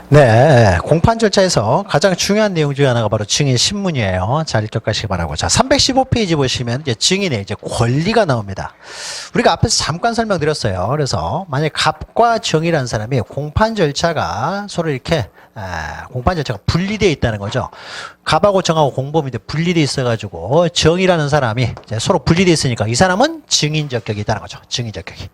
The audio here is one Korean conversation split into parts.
네, 공판 절차에서 가장 중요한 내용 중에 하나가 바로 증인 신문이에요. 잘 기억하시기 바라고. 자, 315페이지 보시면 이제 증인의 이제 권리가 나옵니다. 우리가 앞에서 잠깐 설명드렸어요. 그래서 만약 갑과 정이라는 사람이 공판 절차가 서로 이렇게 공판 절차가 분리되어 있다는 거죠. 갑하고 정하고 공범이 분리되어 있어가지고 정이라는 사람이 이제 서로 분리되어 있으니까 이 사람은 증인 적격이 있다는 거죠. 증인 적격이.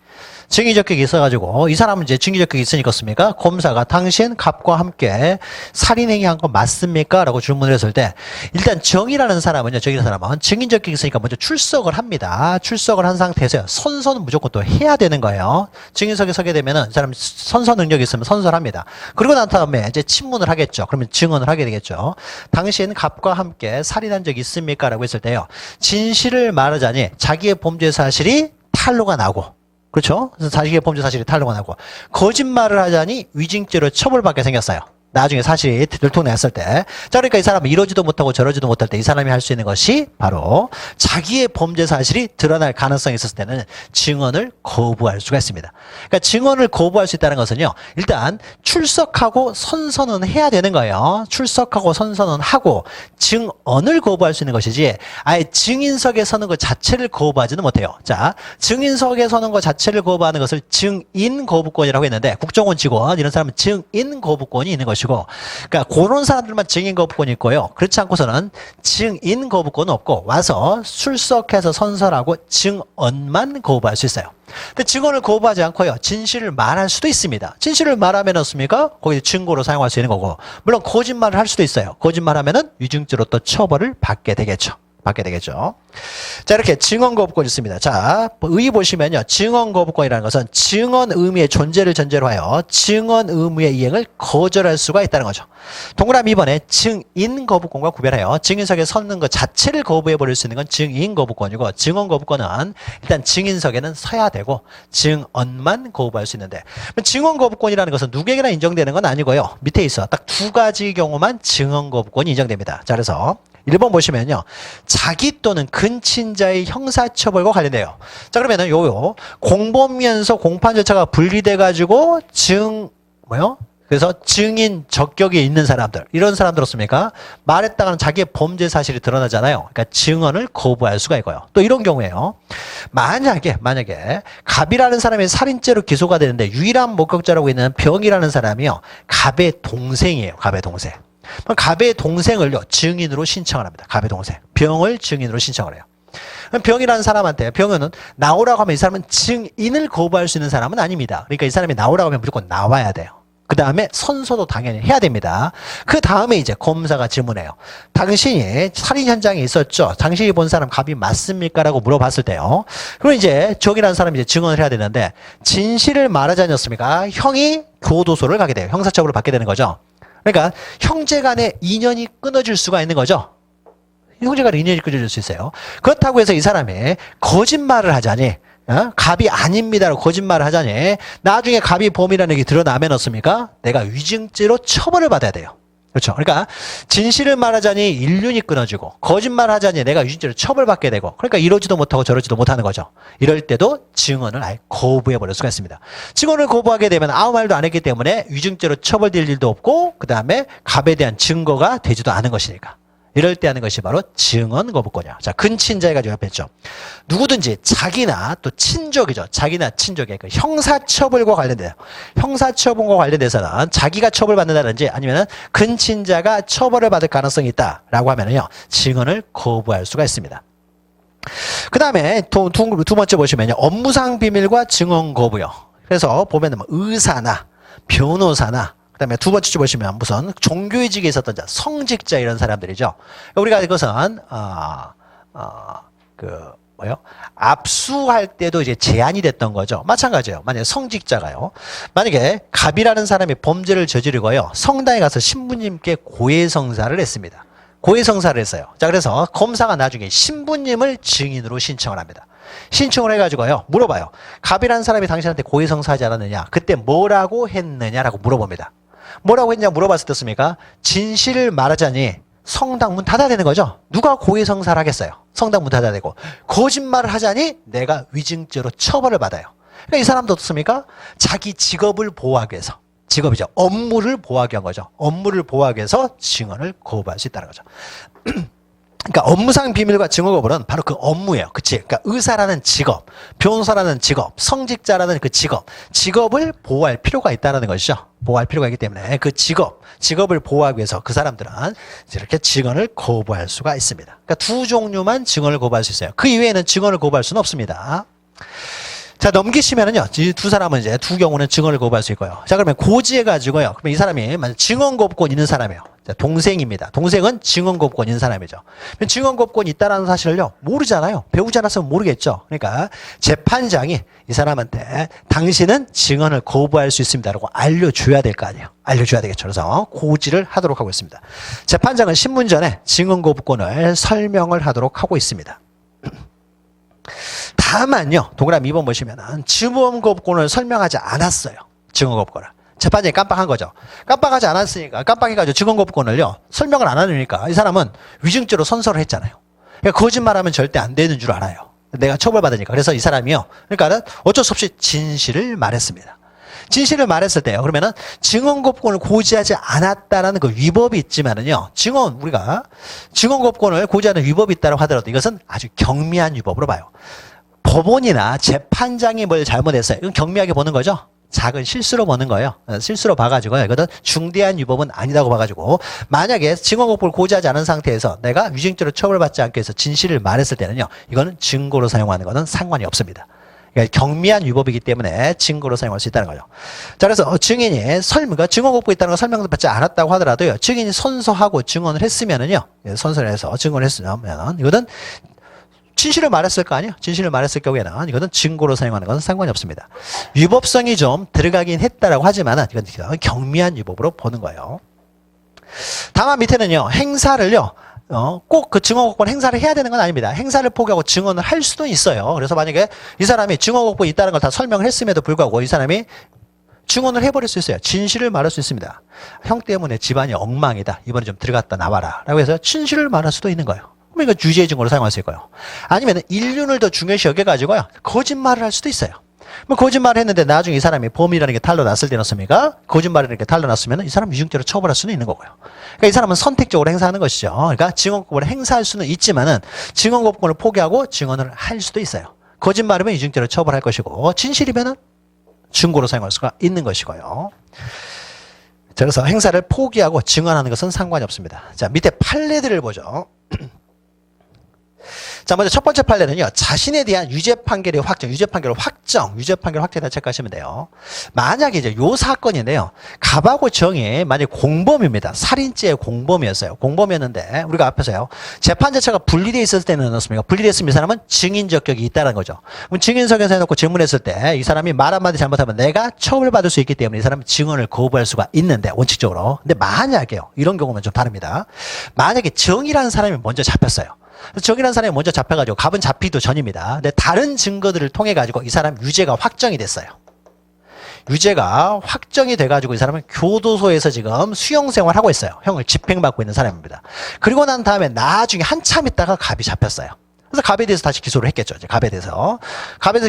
증인 적격이 있어가지고 이 사람은 이제 증인 적격이 있으니까 습니까? 검사가 당신 갑과 함께 살인행위 한 거 맞습니까? 라고 질문을 했을 때 일단 정이라는 사람은요. 정이라는 사람은 증인 적격이 있으니까 먼저 출석을 합니다. 출석을 한 상태에서 선서는 무조건 또 해야 되는 거예요. 증인석에 서게 되면은 이 사람 선서 능력이 있으면 선서를 합니다. 그리고 난 다음에 이제 친문을 하겠죠. 그러면 증언을 하게 되겠죠. 당신 갑과 함께 살인한 적 있습니까? 라고 했을 때요. 진실을 말하자니 자기의 범죄 사실이 탄로가 나고 그렇죠? 그래서 자기의 범죄 사실이 탄로가 나고 거짓말을 하자니 위증죄로 처벌받게 생겼어요. 나중에 사실이 들통났을 때. 자, 그러니까 이 사람은 이러지도 못하고 저러지도 못할 때 이 사람이 할 수 있는 것이 바로 자기의 범죄 사실이 드러날 가능성이 있었을 때는 증언을 거부할 수가 있습니다. 그러니까 증언을 거부할 수 있다는 것은요. 일단 출석하고 선서는 해야 되는 거예요. 출석하고 선서는 하고 증언을 거부할 수 있는 것이지 아예 증인석에 서는 것 자체를 거부하지는 못해요. 자, 증인석에 서는 것 자체를 거부하는 것을 증인 거부권이라고 했는데 국정원 직원 이런 사람은 증인 거부권이 있는 것이고 그러니까 그런 사람들만 증인 거부권이 있고요. 그렇지 않고서는 증인 거부권은 없고 와서 출석해서 선서하고 증언만 거부할 수 있어요. 근데 증언을 거부하지 않고요. 진실을 말할 수도 있습니다. 진실을 말하면 어떻습니까? 거기 증거로 사용할 수 있는 거고 물론 거짓말을 할 수도 있어요. 거짓말하면은 위증죄로 또 처벌을 받게 되겠죠. 자, 이렇게 증언 거부권이 있습니다. 자, 의 보시면요. 증언 거부권이라는 것은 증언 의무의 존재를 전제로 하여 증언 의무의 이행을 거절할 수가 있다는 거죠. 동그라미 2번에 증인 거부권과 구별하여 증인석에 서는 것 자체를 거부해버릴 수 있는 건 증인 거부권이고 증언 거부권은 일단 증인석에는 서야 되고 증언만 거부할 수 있는데 증언 거부권이라는 것은 누구에게나 인정되는 건 아니고요. 밑에 있어. 딱 두 가지 경우만 증언 거부권이 인정됩니다. 자, 그래서 1번 보시면요. 자기 또는 근친자의 형사처벌과 관련돼요. 자, 그러면은 공범면서 공판 절차가 분리돼가지고 그래서 증인 적격이 있는 사람들, 이런 사람들 없습니까? 말했다가는 자기의 범죄 사실이 드러나잖아요. 그러니까 증언을 거부할 수가 있고요. 또 이런 경우에요. 만약에 갑이라는 사람이 살인죄로 기소가 되는데 유일한 목격자라고 있는 병이라는 사람이요. 갑의 동생이에요. 갑의 동생. 갑의 동생을요, 증인으로 신청을 합니다. 갑의 동생. 병을 증인으로 신청을 해요. 병이라는 사람한테, 병은 나오라고 하면 이 사람은 증인을 거부할 수 있는 사람은 아닙니다. 그러니까 이 사람이 나오라고 하면 무조건 나와야 돼요. 그 다음에 선서도 당연히 해야 됩니다. 그 다음에 이제 검사가 질문해요. 당신이 살인 현장에 있었죠? 당신이 본 사람 갑이 맞습니까? 라고 물어봤을 때요. 그럼 이제 정이라는 사람이 이제 증언을 해야 되는데, 진실을 말하지 않았습니까? 형이 교도소를 가게 돼요. 형사처벌을 받게 되는 거죠. 그러니까 형제 간의 인연이 끊어질 수가 있는 거죠. 형제 간의 인연이 끊어질 수 있어요. 그렇다고 해서 이 사람이 거짓말을 하자니 갑이 아닙니다라고 거짓말을 하자니 나중에 갑이 범이라는 얘기 드러나면 어떻습니까? 내가 위증죄로 처벌을 받아야 돼요. 그렇죠. 그러니까 진실을 말하자니 인륜이 끊어지고 거짓말을 하자니 내가 위증죄로 처벌받게 되고 그러니까 이러지도 못하고 저러지도 못하는 거죠. 이럴 때도 증언을 아예 거부해버릴 수가 있습니다. 증언을 거부하게 되면 아무 말도 안 했기 때문에 위증죄로 처벌될 일도 없고 그 다음에 갑에 대한 증거가 되지도 않은 것이니까. 이럴 때 하는 것이 바로 증언 거부권이야. 자, 근친자에 가지고 옆에 있죠. 누구든지 자기나 또 친족이죠. 자기나 친족의 그 형사처벌과 관련돼요. 형사처벌과 관련돼서는 자기가 처벌받는다든지 아니면은 근친자가 처벌을 받을 가능성이 있다라고 하면은요, 증언을 거부할 수가 있습니다. 그 다음에 두 번째 보시면요, 업무상 비밀과 증언 거부요. 그래서 보면은 뭐 의사나 변호사나 그 다음에 두 번째 보시면 무슨 종교의직에 있었던 자, 성직자 이런 사람들이죠. 우리가 이것은, 압수할 때도 이제 제한이 됐던 거죠. 마찬가지예요. 만약에 성직자가요. 만약에 갑이라는 사람이 범죄를 저지르고요. 성당에 가서 신부님께 고해성사를 했습니다. 고해성사를 했어요. 자, 그래서 검사가 나중에 신부님을 증인으로 신청을 합니다. 신청을 해가지고요. 물어봐요. 갑이라는 사람이 당신한테 고해성사하지 않았느냐? 그때 뭐라고 했느냐라고 물어봅니다. 뭐라고 했냐 물어봤을 때 어떻습니까? 진실을 말하자니 성당 문 닫아야 되는 거죠. 누가 고해성사를 하겠어요. 성당 문 닫아야 되고 거짓말을 하자니 내가 위증죄로 처벌을 받아요. 그러니까 이 사람도 어떻습니까? 자기 직업을 보호하기 위해서 직업이죠. 업무를 보호하기 위한 거죠. 업무를 보호하기 위해서 증언을 거부할 수 있다는 거죠. 그러니까 업무상 비밀과 증언 거부는 바로 그 업무예요. 그치? 그러니까 의사라는 직업, 변호사라는 직업, 성직자라는 그 직업을 보호할 필요가 있다는 것이죠. 보호할 필요가 있기 때문에 그 직업을 보호하기 위해서 그 사람들은 이렇게 증언을 거부할 수가 있습니다. 그러니까 두 종류만 증언을 거부할 수 있어요. 그 이외에는 증언을 거부할 수는 없습니다. 자, 넘기시면은요, 이 두 사람은 이제 두 경우는 증언을 거부할 수 있고요. 자, 그러면 고지해가지고요. 그러면 이 사람이 만약 증언 거부권 있는 사람이에요. 자, 동생입니다. 동생은 증언 거부권 있는 사람이죠. 증언 거부권이 있다는 사실을요, 모르잖아요. 배우지 않았으면 모르겠죠. 그러니까 재판장이 이 사람한테 당신은 증언을 거부할 수 있습니다라고 알려줘야 될 거 아니에요. 알려줘야 되겠죠. 그래서 고지를 하도록 하고 있습니다. 재판장은 신문 전에 증언 거부권을 설명을 하도록 하고 있습니다. 다만요, 동그라미 2번 보시면은 증언 거부권을 설명하지 않았어요. 증언 거부권을. 재판장이 깜빡한 거죠. 깜빡하지 않았으니까, 깜빡해가지고 증언 거부권을요, 설명을 안 하니까 이 사람은 위증죄로 선서를 했잖아요. 그러니까 거짓말하면 절대 안 되는 줄 알아요. 내가 처벌받으니까. 그래서 이 사람이요, 그러니까는 어쩔 수 없이 진실을 말했습니다. 진실을 말했을 때요, 그러면은 증언 거부권을 고지하지 않았다라는 그 위법이 있지만은요, 우리가 증언 거부권을 고지하는 위법이 있다고 하더라도 이것은 아주 경미한 위법으로 봐요. 법원이나 재판장이 뭘 잘못했어요. 이건 경미하게 보는 거죠. 작은 실수로 보는 거예요. 실수로 봐가지고 이거는 중대한 위법은 아니라고 봐가지고 만약에 증언 거부권을 고지하지 않은 상태에서 내가 위증죄로 처벌받지 않기 위해서 진실을 말했을 때는요, 이거는 증거로 사용하는 것은 상관이 없습니다. 그러니까 경미한 위법이기 때문에 증거로 사용할 수 있다는 거죠. 자, 그래서 증인이 그러니까 증언 거부가 있다는 걸 설명받지 않았다고 하더라도요, 증인이 선서하고 증언을 했으면은요, 선서를 해서 증언을 했으면 이거는 진실을 말했을 거 아니에요? 진실을 말했을 경우에는 이거는 증거로 사용하는 것은 상관이 없습니다. 위법성이 좀 들어가긴 했다라고 하지만은 이건 경미한 위법으로 보는 거예요. 다만 밑에는요, 행사를요, 꼭 그 증언 거부권 행사를 해야 되는 건 아닙니다. 행사를 포기하고 증언을 할 수도 있어요. 그래서 만약에 이 사람이 증언 거부권이 있다는 걸 다 설명을 했음에도 불구하고 이 사람이 증언을 해버릴 수 있어요. 진실을 말할 수 있습니다. 형 때문에 집안이 엉망이다. 이번에 좀 들어갔다 나와라. 라고 해서 진실을 말할 수도 있는 거예요. 그럼 이거 유죄의 증거로 사용할 수 있고요. 아니면 인륜을 더 중요시 여겨가지고요, 거짓말을 할 수도 있어요. 뭐 거짓말을 했는데 나중에 이 사람이 범인이라는 게 탄로났을 때 어떻습니까? 거짓말이라는 게 탄로났으면 이 사람 위증죄로 처벌할 수는 있는 거고요. 그러니까 이 사람은 선택적으로 행사하는 것이죠. 그러니까 증언 거부권을 행사할 수는 있지만은 증언 거부권을 포기하고 증언을 할 수도 있어요. 거짓말이면 위증죄로 처벌할 것이고, 진실이면은 증거로 사용할 수가 있는 것이고요. 자, 그래서 행사를 포기하고 증언하는 것은 상관이 없습니다. 자, 밑에 판례들을 보죠. 자, 먼저 첫 번째 판례는요, 자신에 대한 유죄 판결의 확정, 유죄 판결 확정에다 체크하시면 돼요. 만약에 이제 요 사건인데요, 갑하고 정이 만약 공범입니다. 살인죄의 공범이었어요. 공범이었는데, 우리가 앞에서요, 재판 자체가 분리되어 있었을 때는 어떻습니까? 분리됐으면 이 사람은 증인 적격이 있다는 거죠. 그럼 증인석에서 해놓고 질문했을 때, 이 사람이 말 한마디 잘못하면 내가 처벌받을 수 있기 때문에 이 사람은 증언을 거부할 수가 있는데, 원칙적으로. 근데 만약에요, 이런 경우는 좀 다릅니다. 만약에 정이라는 사람이 먼저 잡혔어요. 정이라는 사람이 먼저 잡혀가지고 갑은 잡히기도 전입니다. 근데 다른 증거들을 통해 가지고 이 사람 유죄가 확정이 됐어요. 유죄가 확정이 돼가지고 이 사람은 교도소에서 지금 수용생활 하고 있어요. 형을 집행받고 있는 사람입니다. 그리고 난 다음에 나중에 한참 있다가 갑이 잡혔어요. 그래서 갑에 대해서 다시 기소를 했겠죠. 이제 갑에 대해서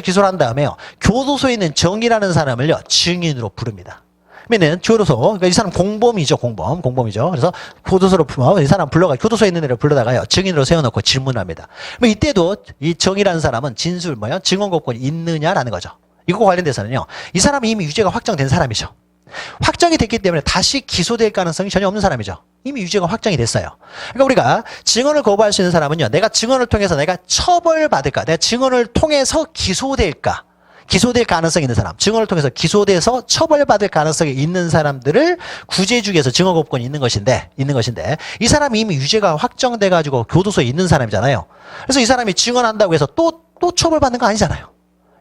기소를 한 다음에요, 교도소에 있는 정이라는 사람을요, 증인으로 부릅니다. 그러면 교도소, 그러니까 이 사람 공범이죠. 공범이죠. 그래서 교도소로 이 사람 교도소에 있는 애를 불러다가요, 증인으로 세워놓고 질문을 합니다. 그럼 이때도 이 정이라는 사람은 증언 거부권이 있느냐라는 거죠. 이거 관련돼서는요, 이 사람이 이미 유죄가 확정된 사람이죠. 확정이 됐기 때문에 다시 기소될 가능성이 전혀 없는 사람이죠. 이미 유죄가 확정이 됐어요. 그러니까 우리가 증언을 거부할 수 있는 사람은요, 내가 증언을 통해서 내가 처벌받을까, 내가 증언을 통해서 기소될 가능성이 있는 사람, 증언을 통해서 기소돼서 처벌받을 가능성이 있는 사람들을 구제주기 위해서 증언 거부권이 있는 것인데 이 사람이 이미 유죄가 확정돼 가지고 교도소에 있는 사람이잖아요. 그래서 이 사람이 증언한다고 해서 또 처벌받는 거 아니잖아요.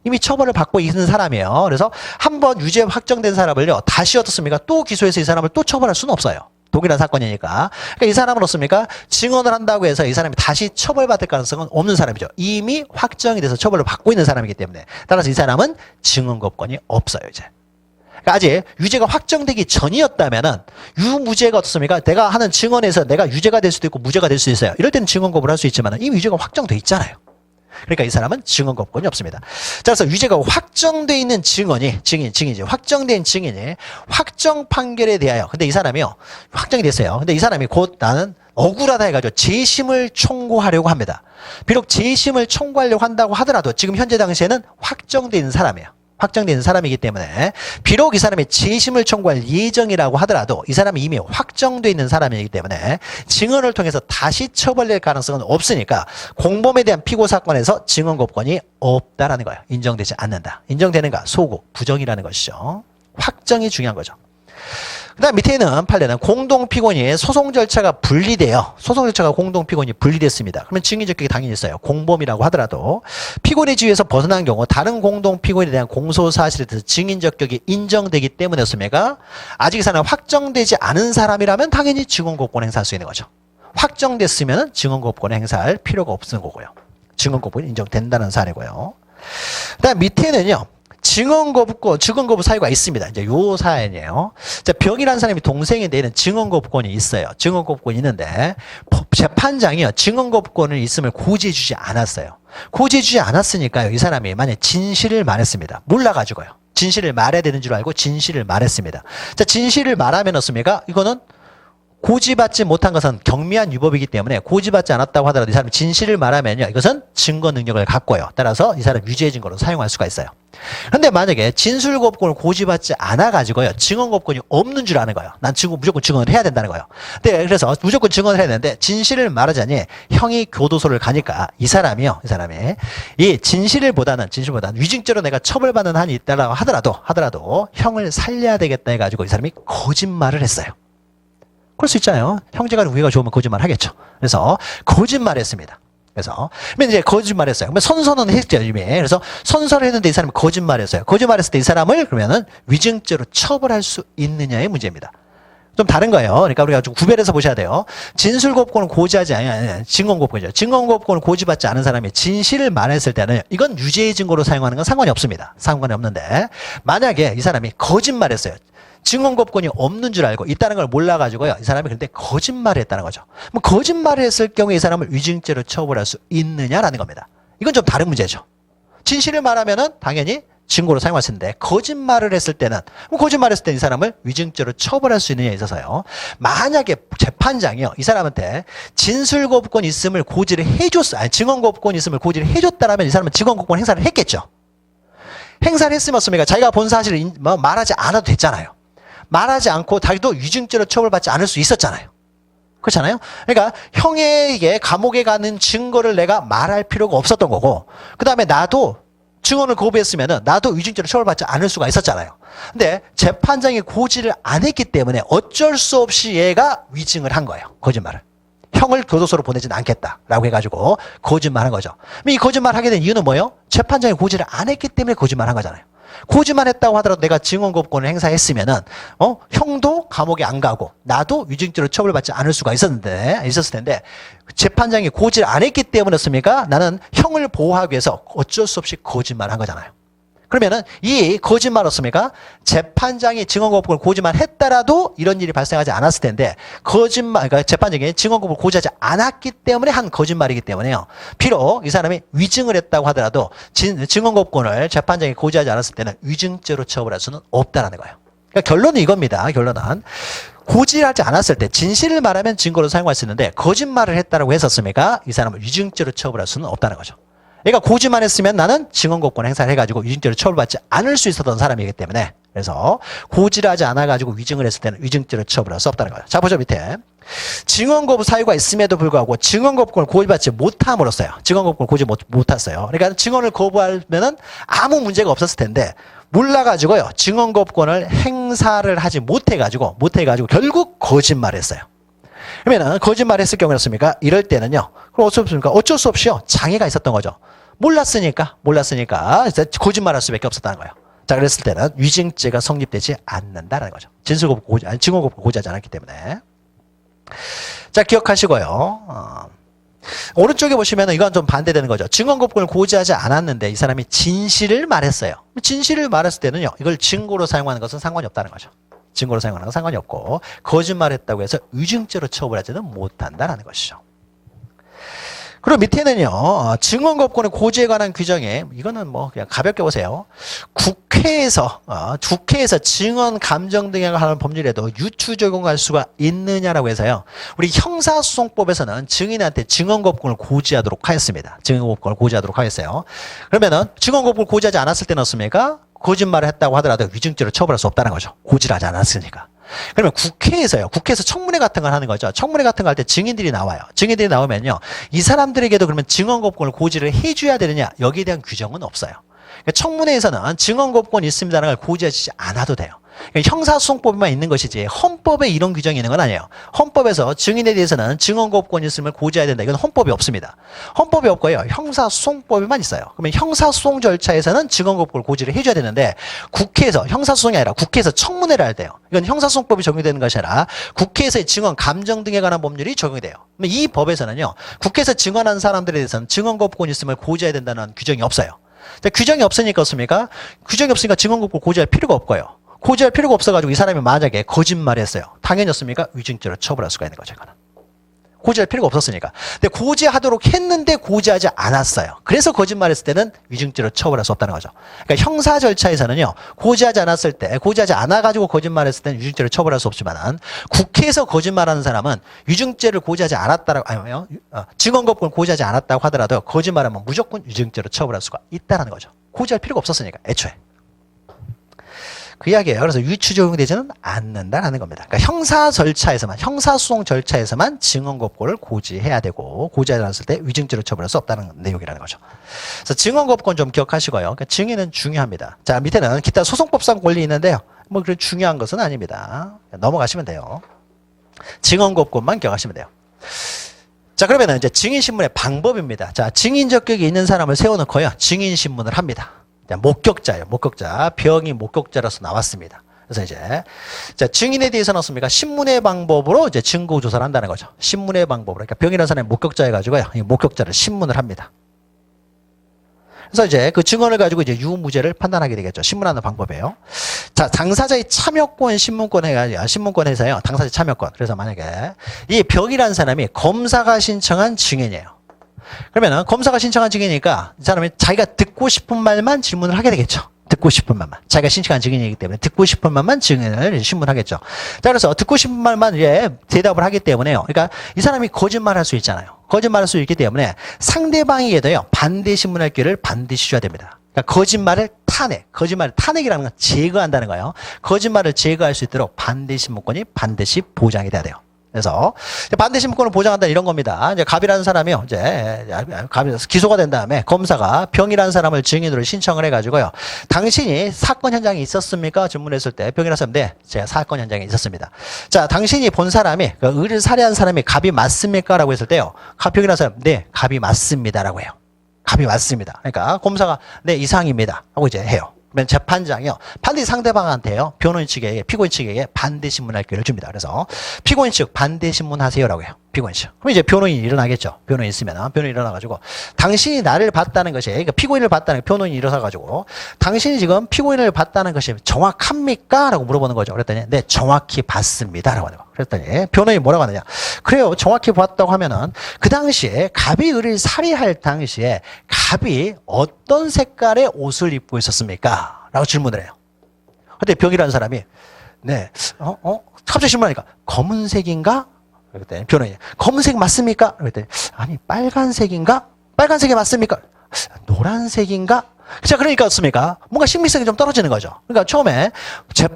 이미 처벌을 받고 있는 사람이에요. 그래서 한번 유죄 확정된 사람을요, 다시 어떻습니까? 또 기소해서 이 사람을 또 처벌할 수는 없어요. 동일한 사건이니까. 그러니까 이 사람은 어떻습니까? 증언을 한다고 해서 이 사람이 다시 처벌받을 가능성은 없는 사람이죠. 이미 확정이 돼서 처벌을 받고 있는 사람이기 때문에. 따라서 이 사람은 증언 거부권이 없어요, 이제. 그러니까 아직 유죄가 확정되기 전이었다면은 유무죄가 어떻습니까? 내가 하는 증언에서 내가 유죄가 될 수도 있고 무죄가 될 수도 있어요. 이럴 때는 증언 거부를 할 수 있지만 이미 유죄가 확정돼 있잖아요. 그러니까 이 사람은 증언거부권이 없습니다. 자, 그래서 유죄가 확정돼 있는 증인이지. 확정된 증인이 확정 판결에 대하여. 근데 이 사람이요. 확정이 됐어요. 근데 이 사람이 곧 나는 억울하다 해가지고 재심을 청구하려고 합니다. 비록 재심을 청구하려고 한다고 하더라도 지금 현재 당시에는 확정돼 있는 사람이에요. 확정된 사람이기 때문에 비록 이 사람이 재심을 청구할 예정이라고 하더라도 이 사람이 이미 확정돼 있는 사람이기 때문에 증언을 통해서 다시 처벌될 가능성은 없으니까 공범에 대한 피고 사건에서 증언거부권이 없다라는 거예요. 인정되지 않는다. 인정되는가? 소고, 부정이라는 것이죠. 확정이 중요한 거죠. 그 다음 밑에 있는 판례는 공동피고인이 소송 절차가 분리돼요. 소송 절차가 공동피고인이 분리됐습니다. 그러면 증인 적격이 당연히 있어요. 공범이라고 하더라도 피고인의 지위에서 벗어난 경우 다른 공동피고인에 대한 공소사실에 대해서 증인 적격이 인정되기 때문이었습니다. 아직 이 사람은 확정되지 않은 사람이라면 당연히 증언거부권을 행사할 수 있는 거죠. 확정됐으면 증언거부권을 행사할 필요가 없는 거고요. 증언거부권이 인정된다는 사례고요. 그 다음 밑에는요. 증언거부 사유가 있습니다. 이제 요 사연이에요. 자, 병이라는 사람이 동생인데 얘는 증언거부권이 있어요. 증언거부권이 있는데 재판장이요. 증언거부권을 있음을 고지해주지 않았어요. 고지해주지 않았으니까요. 이 사람이 만약에 진실을 말했습니다. 몰라가지고요. 진실을 말해야 되는 줄 알고 진실을 말했습니다. 자, 진실을 말하면 어떻습니까? 이거는 고지받지 못한 것은 경미한 유법이기 때문에 고지받지 않았다고 하더라도 이 사람이 진실을 말하면요. 이것은 증거 능력을 갖고요. 따라서 이 사람 유죄의 증거로 사용할 수가 있어요. 그런데 만약에 진술거부권을 고지받지 않아가지고요. 증언거부권이 없는 줄 아는 거예요. 난 무조건 증언을 해야 된다는 거예요. 네, 그래서 무조건 증언을 해야 되는데 진실을 말하자니 형이 교도소를 가니까 이 사람이 이 진실보다는 위증죄로 내가 처벌받는 한이 있다라고 하더라도 형을 살려야 되겠다 해가지고 이 사람이 거짓말을 했어요. 그럴 수 있잖아요. 형제가 위가 좋으면 거짓말 하겠죠. 그래서 거짓말했습니다. 그래서 이제 거짓말했어요. 그러면 선서는 했죠 이미. 그래서 선서를 했는데 이 사람이 거짓말했어요. 거짓말했을 때 이 사람을 그러면은 위증죄로 처벌할 수 있느냐의 문제입니다. 좀 다른 거예요. 그러니까 우리가 좀 구별해서 보셔야 돼요. 진술거부권을 고지하지 아니 증언거부권이죠. 증언거부권을 고지받지 않은 사람이 진실을 말했을 때는 이건 유죄의 증거로 사용하는 건 상관이 없습니다. 상관이 없는데 만약에 이 사람이 거짓말했어요. 증언거부권이 없는 줄 알고 있다는 걸 몰라가지고요. 이 사람이 그런데 거짓말을 했다는 거죠. 뭐 거짓말을 했을 경우에 이 사람을 위증죄로 처벌할 수 있느냐라는 겁니다. 이건 좀 다른 문제죠. 진실을 말하면은 당연히 증거로 사용할 수 있는데 거짓말을 했을 때는 거짓말했을 때 이 사람을 위증죄로 처벌할 수 있느냐에 있어서요. 만약에 재판장이요. 이 사람한테 진술거부권 있음을 고지를 해줬어. 아니 증언거부권 있음을 고지를 해줬다라면 이 사람은 증언거부권 행사를 했겠죠. 행사를 했으면 자기가 본 사실을 말하지 않아도 됐잖아요. 말하지 않고 자기도 위증죄로 처벌받지 않을 수 있었잖아요. 그렇잖아요. 그러니까 형에게 감옥에 가는 증거를 내가 말할 필요가 없었던 거고 그 다음에 나도 증언을 거부했으면 나도 위증죄로 처벌받지 않을 수가 있었잖아요. 근데 재판장이 고지를 안 했기 때문에 어쩔 수 없이 얘가 위증을 한 거예요. 거짓말을. 형을 교도소로 보내지는 않겠다라고 해가지고 거짓말한 거죠. 이 거짓말 하게 된 이유는 뭐예요? 재판장이 고지를 안 했기 때문에 거짓말한 거잖아요. 고지만 했다고 하더라도 내가 증언거부권을 행사했으면은 형도 감옥에 안 가고 나도 위증죄로 처벌받지 않을 수가 있었을 텐데 재판장이 고지를 안 했기 때문이었습니까? 나는 형을 보호하기 위해서 어쩔 수 없이 거짓말한 거잖아요. 그러면은 이 거짓말이었습니까? 재판장이 증언거부권을 고지만 했더라도 이런 일이 발생하지 않았을 텐데 그러니까 재판장이 증언거부권을 고지하지 않았기 때문에 한 거짓말이기 때문에요. 비록 이 사람이 위증을 했다고 하더라도 증언거부권을 재판장이 고지하지 않았을 때는 위증죄로 처벌할 수는 없다라는 거예요. 그러니까 결론은 이겁니다. 결론은 고지하지 않았을 때 진실을 말하면 증거로 사용할 수 있는데 거짓말을 했다라고 했었습니까? 이 사람을 위증죄로 처벌할 수는 없다는 거죠. 얘가 고지만 했으면 나는 증언거부권 행사를 해가지고 위증죄로 처벌받지 않을 수 있었던 사람이기 때문에 그래서 고지를 하지 않아가지고 위증을 했을 때는 위증죄로 처벌할 수 없다는 거예요. 자, 보죠 밑에. 증언거부 사유가 있음에도 불구하고 증언거부권을 고지받지 못함으로써요. 증언거부권을 고지 못했어요. 그러니까 증언을 거부하면은 아무 문제가 없었을 텐데 몰라가지고요. 증언거부권을 행사를 하지 못해가지고 결국 거짓말했어요. 그러면 거짓말했을 경우였습니까? 이럴 때는요. 그럼 어쩔 수 없이요. 장애가 있었던 거죠. 몰랐으니까 거짓말할 수밖에 없었다는 거예요. 자, 그랬을 때는 위증죄가 성립되지 않는다는 거죠. 증언거부권 고지하지 않았기 때문에. 자, 기억하시고요. 오른쪽에 보시면 이건 좀 반대되는 거죠. 증언거부권을 고지하지 않았는데 이 사람이 진실을 말했어요. 진실을 말했을 때는요. 이걸 증거로 사용하는 것은 상관이 없다는 거죠. 증거로 사용하는 건 상관이 없고 거짓말했다고 해서 위증죄로 처벌하지는 못한다는 것이죠. 그리고 밑에는요, 증언거부권의 고지에 관한 규정에, 이거는 뭐 그냥 가볍게 보세요. 국회에서 증언, 감정 등에 관한 법률에도 유추 적용할 수가 있느냐라고 해서요. 우리 형사소송법에서는 증인한테 증언거부권을 고지하도록 하였습니다. 증언거부권을 고지하도록 하였어요. 그러면은 증언거부권을 고지하지 않았을 때는 어떻습니까? 거짓말을 했다고 하더라도 위증죄로 처벌할 수 없다는 거죠. 고지를 하지 않았으니까. 그러면 국회에서 청문회 같은 걸 하는 거죠. 청문회 같은 거 할 때 증인들이 나와요. 증인들이 나오면요. 이 사람들에게도 그러면 증언거부권을 고지를 해줘야 되느냐? 여기에 대한 규정은 없어요. 그러니까 청문회에서는 증언거부권이 있습니다라는 걸 고지하지 않아도 돼요. 형사소송법에만 있는 것이지 헌법에 이런 규정이 있는 건 아니에요. 헌법에서 증인에 대해서는 증언거부권이 있음을 고지해야 된다. 이건 헌법이 없습니다. 헌법이 없고요. 형사소송법에만 있어요. 그러면 형사소송 절차에서는 증언거부권을 고지를 해줘야 되는데 국회에서 형사소송이 아니라 국회에서 청문회를 할 때요. 이건 형사소송법이 적용되는 것이 아니라 국회에서의 증언, 감정 등에 관한 법률이 적용이 돼요. 그러면 이 법에서는요. 국회에서 증언한 사람들에 대해서는 증언거부권이 있음을 고지해야 된다는 규정이 없어요. 규정이 없으니까 어떻습니까? 규정이 없으니까 증언거부권을 고지할 필요가 없고요. 고지할 필요가 없어가지고 이 사람이 만약에 거짓말했어요. 당연히였습니까? 위증죄로 처벌할 수가 있는 거죠. 이거는. 고지할 필요가 없었으니까. 근데 고지하도록 했는데 고지하지 않았어요. 그래서 거짓말했을 때는 위증죄로 처벌할 수 없다는 거죠. 그러니까 형사 절차에서는요. 고지하지 않았을 때, 고지하지 않아가지고 거짓말했을 때는 위증죄로 처벌할 수 없지만 국회에서 거짓말하는 사람은 위증죄를 고지하지 않았다라고 아니요. 증언거부권을 고지하지 않았다고 하더라도 거짓말하면 무조건 위증죄로 처벌할 수가 있다는 거죠. 고지할 필요가 없었으니까 애초에. 그 이야기예요. 그래서 유추 적용되지는 않는다라는 겁니다. 그러니까 형사 절차에서만, 형사소송 절차에서만 증언거부권을 고지해야 되고 고지하지 않았을 때 위증죄로 처벌할 수 없다는 내용이라는 거죠. 그래서 증언거부권 좀 기억하시고요. 그러니까 증인은 중요합니다. 자, 밑에는 기타 소송법상 권리 있는데요. 뭐 그런 중요한 것은 아닙니다. 넘어가시면 돼요. 증언거부권만 기억하시면 돼요. 자, 그러면은 이제 증인신문의 방법입니다. 자, 증인 적격이 있는 사람을 세워놓고요. 증인신문을 합니다. 목격자예요. 목격자. 병이 목격자로서 나왔습니다. 그래서 이제 자, 증인에 대해서는 어떻습니까? 신문의 방법으로 이제 증거 조사를 한다는 거죠. 신문의 방법으로. 그러니까 병이라는 사람이 목격자 해가지고요. 이 목격자를 신문을 합니다. 그래서 이제 그 증언을 가지고 이제 유무죄를 판단하게 되겠죠. 신문하는 방법이에요. 자, 당사자의 참여권 신문권에서요. 당사자 참여권. 그래서 만약에 이 병이라는 사람이 검사가 신청한 증인이에요. 그러면은 검사가 신청한 증인이니까 이 사람이 자기가 듣고 싶은 말만 질문을 하게 되겠죠. 듣고 싶은 말만. 자기가 신청한 증인이기 때문에 듣고 싶은 말만 증인을 신문하겠죠. 자, 그래서 듣고 싶은 말만 대답을 하기 때문에요. 그러니까 이 사람이 거짓말할 수 있잖아요. 거짓말할 수 있기 때문에 상대방에게도요. 반대 신문할 기회를 반드시 줘야 됩니다. 그러니까 거짓말을 탄핵이라는 건 제거한다는 거예요. 거짓말을 제거할 수 있도록 반대 신문권이 반드시 보장이 돼야 돼요. 그래서 반대 신문권을 보장한다 이런 겁니다. 이제 갑이라는 사람이요. 이제 기소가 된 다음에 검사가 병이라는 사람을 증인으로 신청을 해가지고요. 당신이 사건 현장에 있었습니까? 질문했을 때 병이라는 사람 네, 제가 사건 현장에 있었습니다. 자, 당신이 본 사람이 의를 살해한 사람이 갑이 맞습니까? 라고 했을 때요. 병이라는 사람 네, 갑이 맞습니다라고 해요. 갑이 맞습니다. 그러니까 검사가 네, 이상입니다 하고 이제 해요. 그러면 재판장이요. 반드시 상대방한테요. 변호인 측에게, 피고인 측에게 반대 신문할 기회를 줍니다. 그래서 피고인 측 반대 신문하세요라고 해요. 피고인 측. 그럼 이제 변호인이 일어나겠죠. 변호인 있으면 변호인 일어나가지고 당신이 나를 봤다는 것이 그러니까 피고인을 봤다는 변호인이 일어나가지고 당신이 지금 피고인을 봤다는 것이 정확합니까? 라고 물어보는 거죠. 그랬더니 네, 정확히 봤습니다라고 하는 거. 그랬더니 변호인이 뭐라고 하느냐. 그래요. 정확히 봤다고 하면은 그 당시에 갑이 의를 살해할 당시에 갑이 어떤 색깔의 옷을 입고 있었습니까? 라고 질문을 해요. 근데 병이라는 사람이 네, 갑자기 질문하니까 검은색인가? 그랬더니 변호인이 검은색 맞습니까? 그랬더니 아니 빨간색인가? 빨간색이 맞습니까? 노란색인가? 자, 그러니까 어떻습니까? 뭔가 신빙성이 좀 떨어지는 거죠. 그러니까 처음에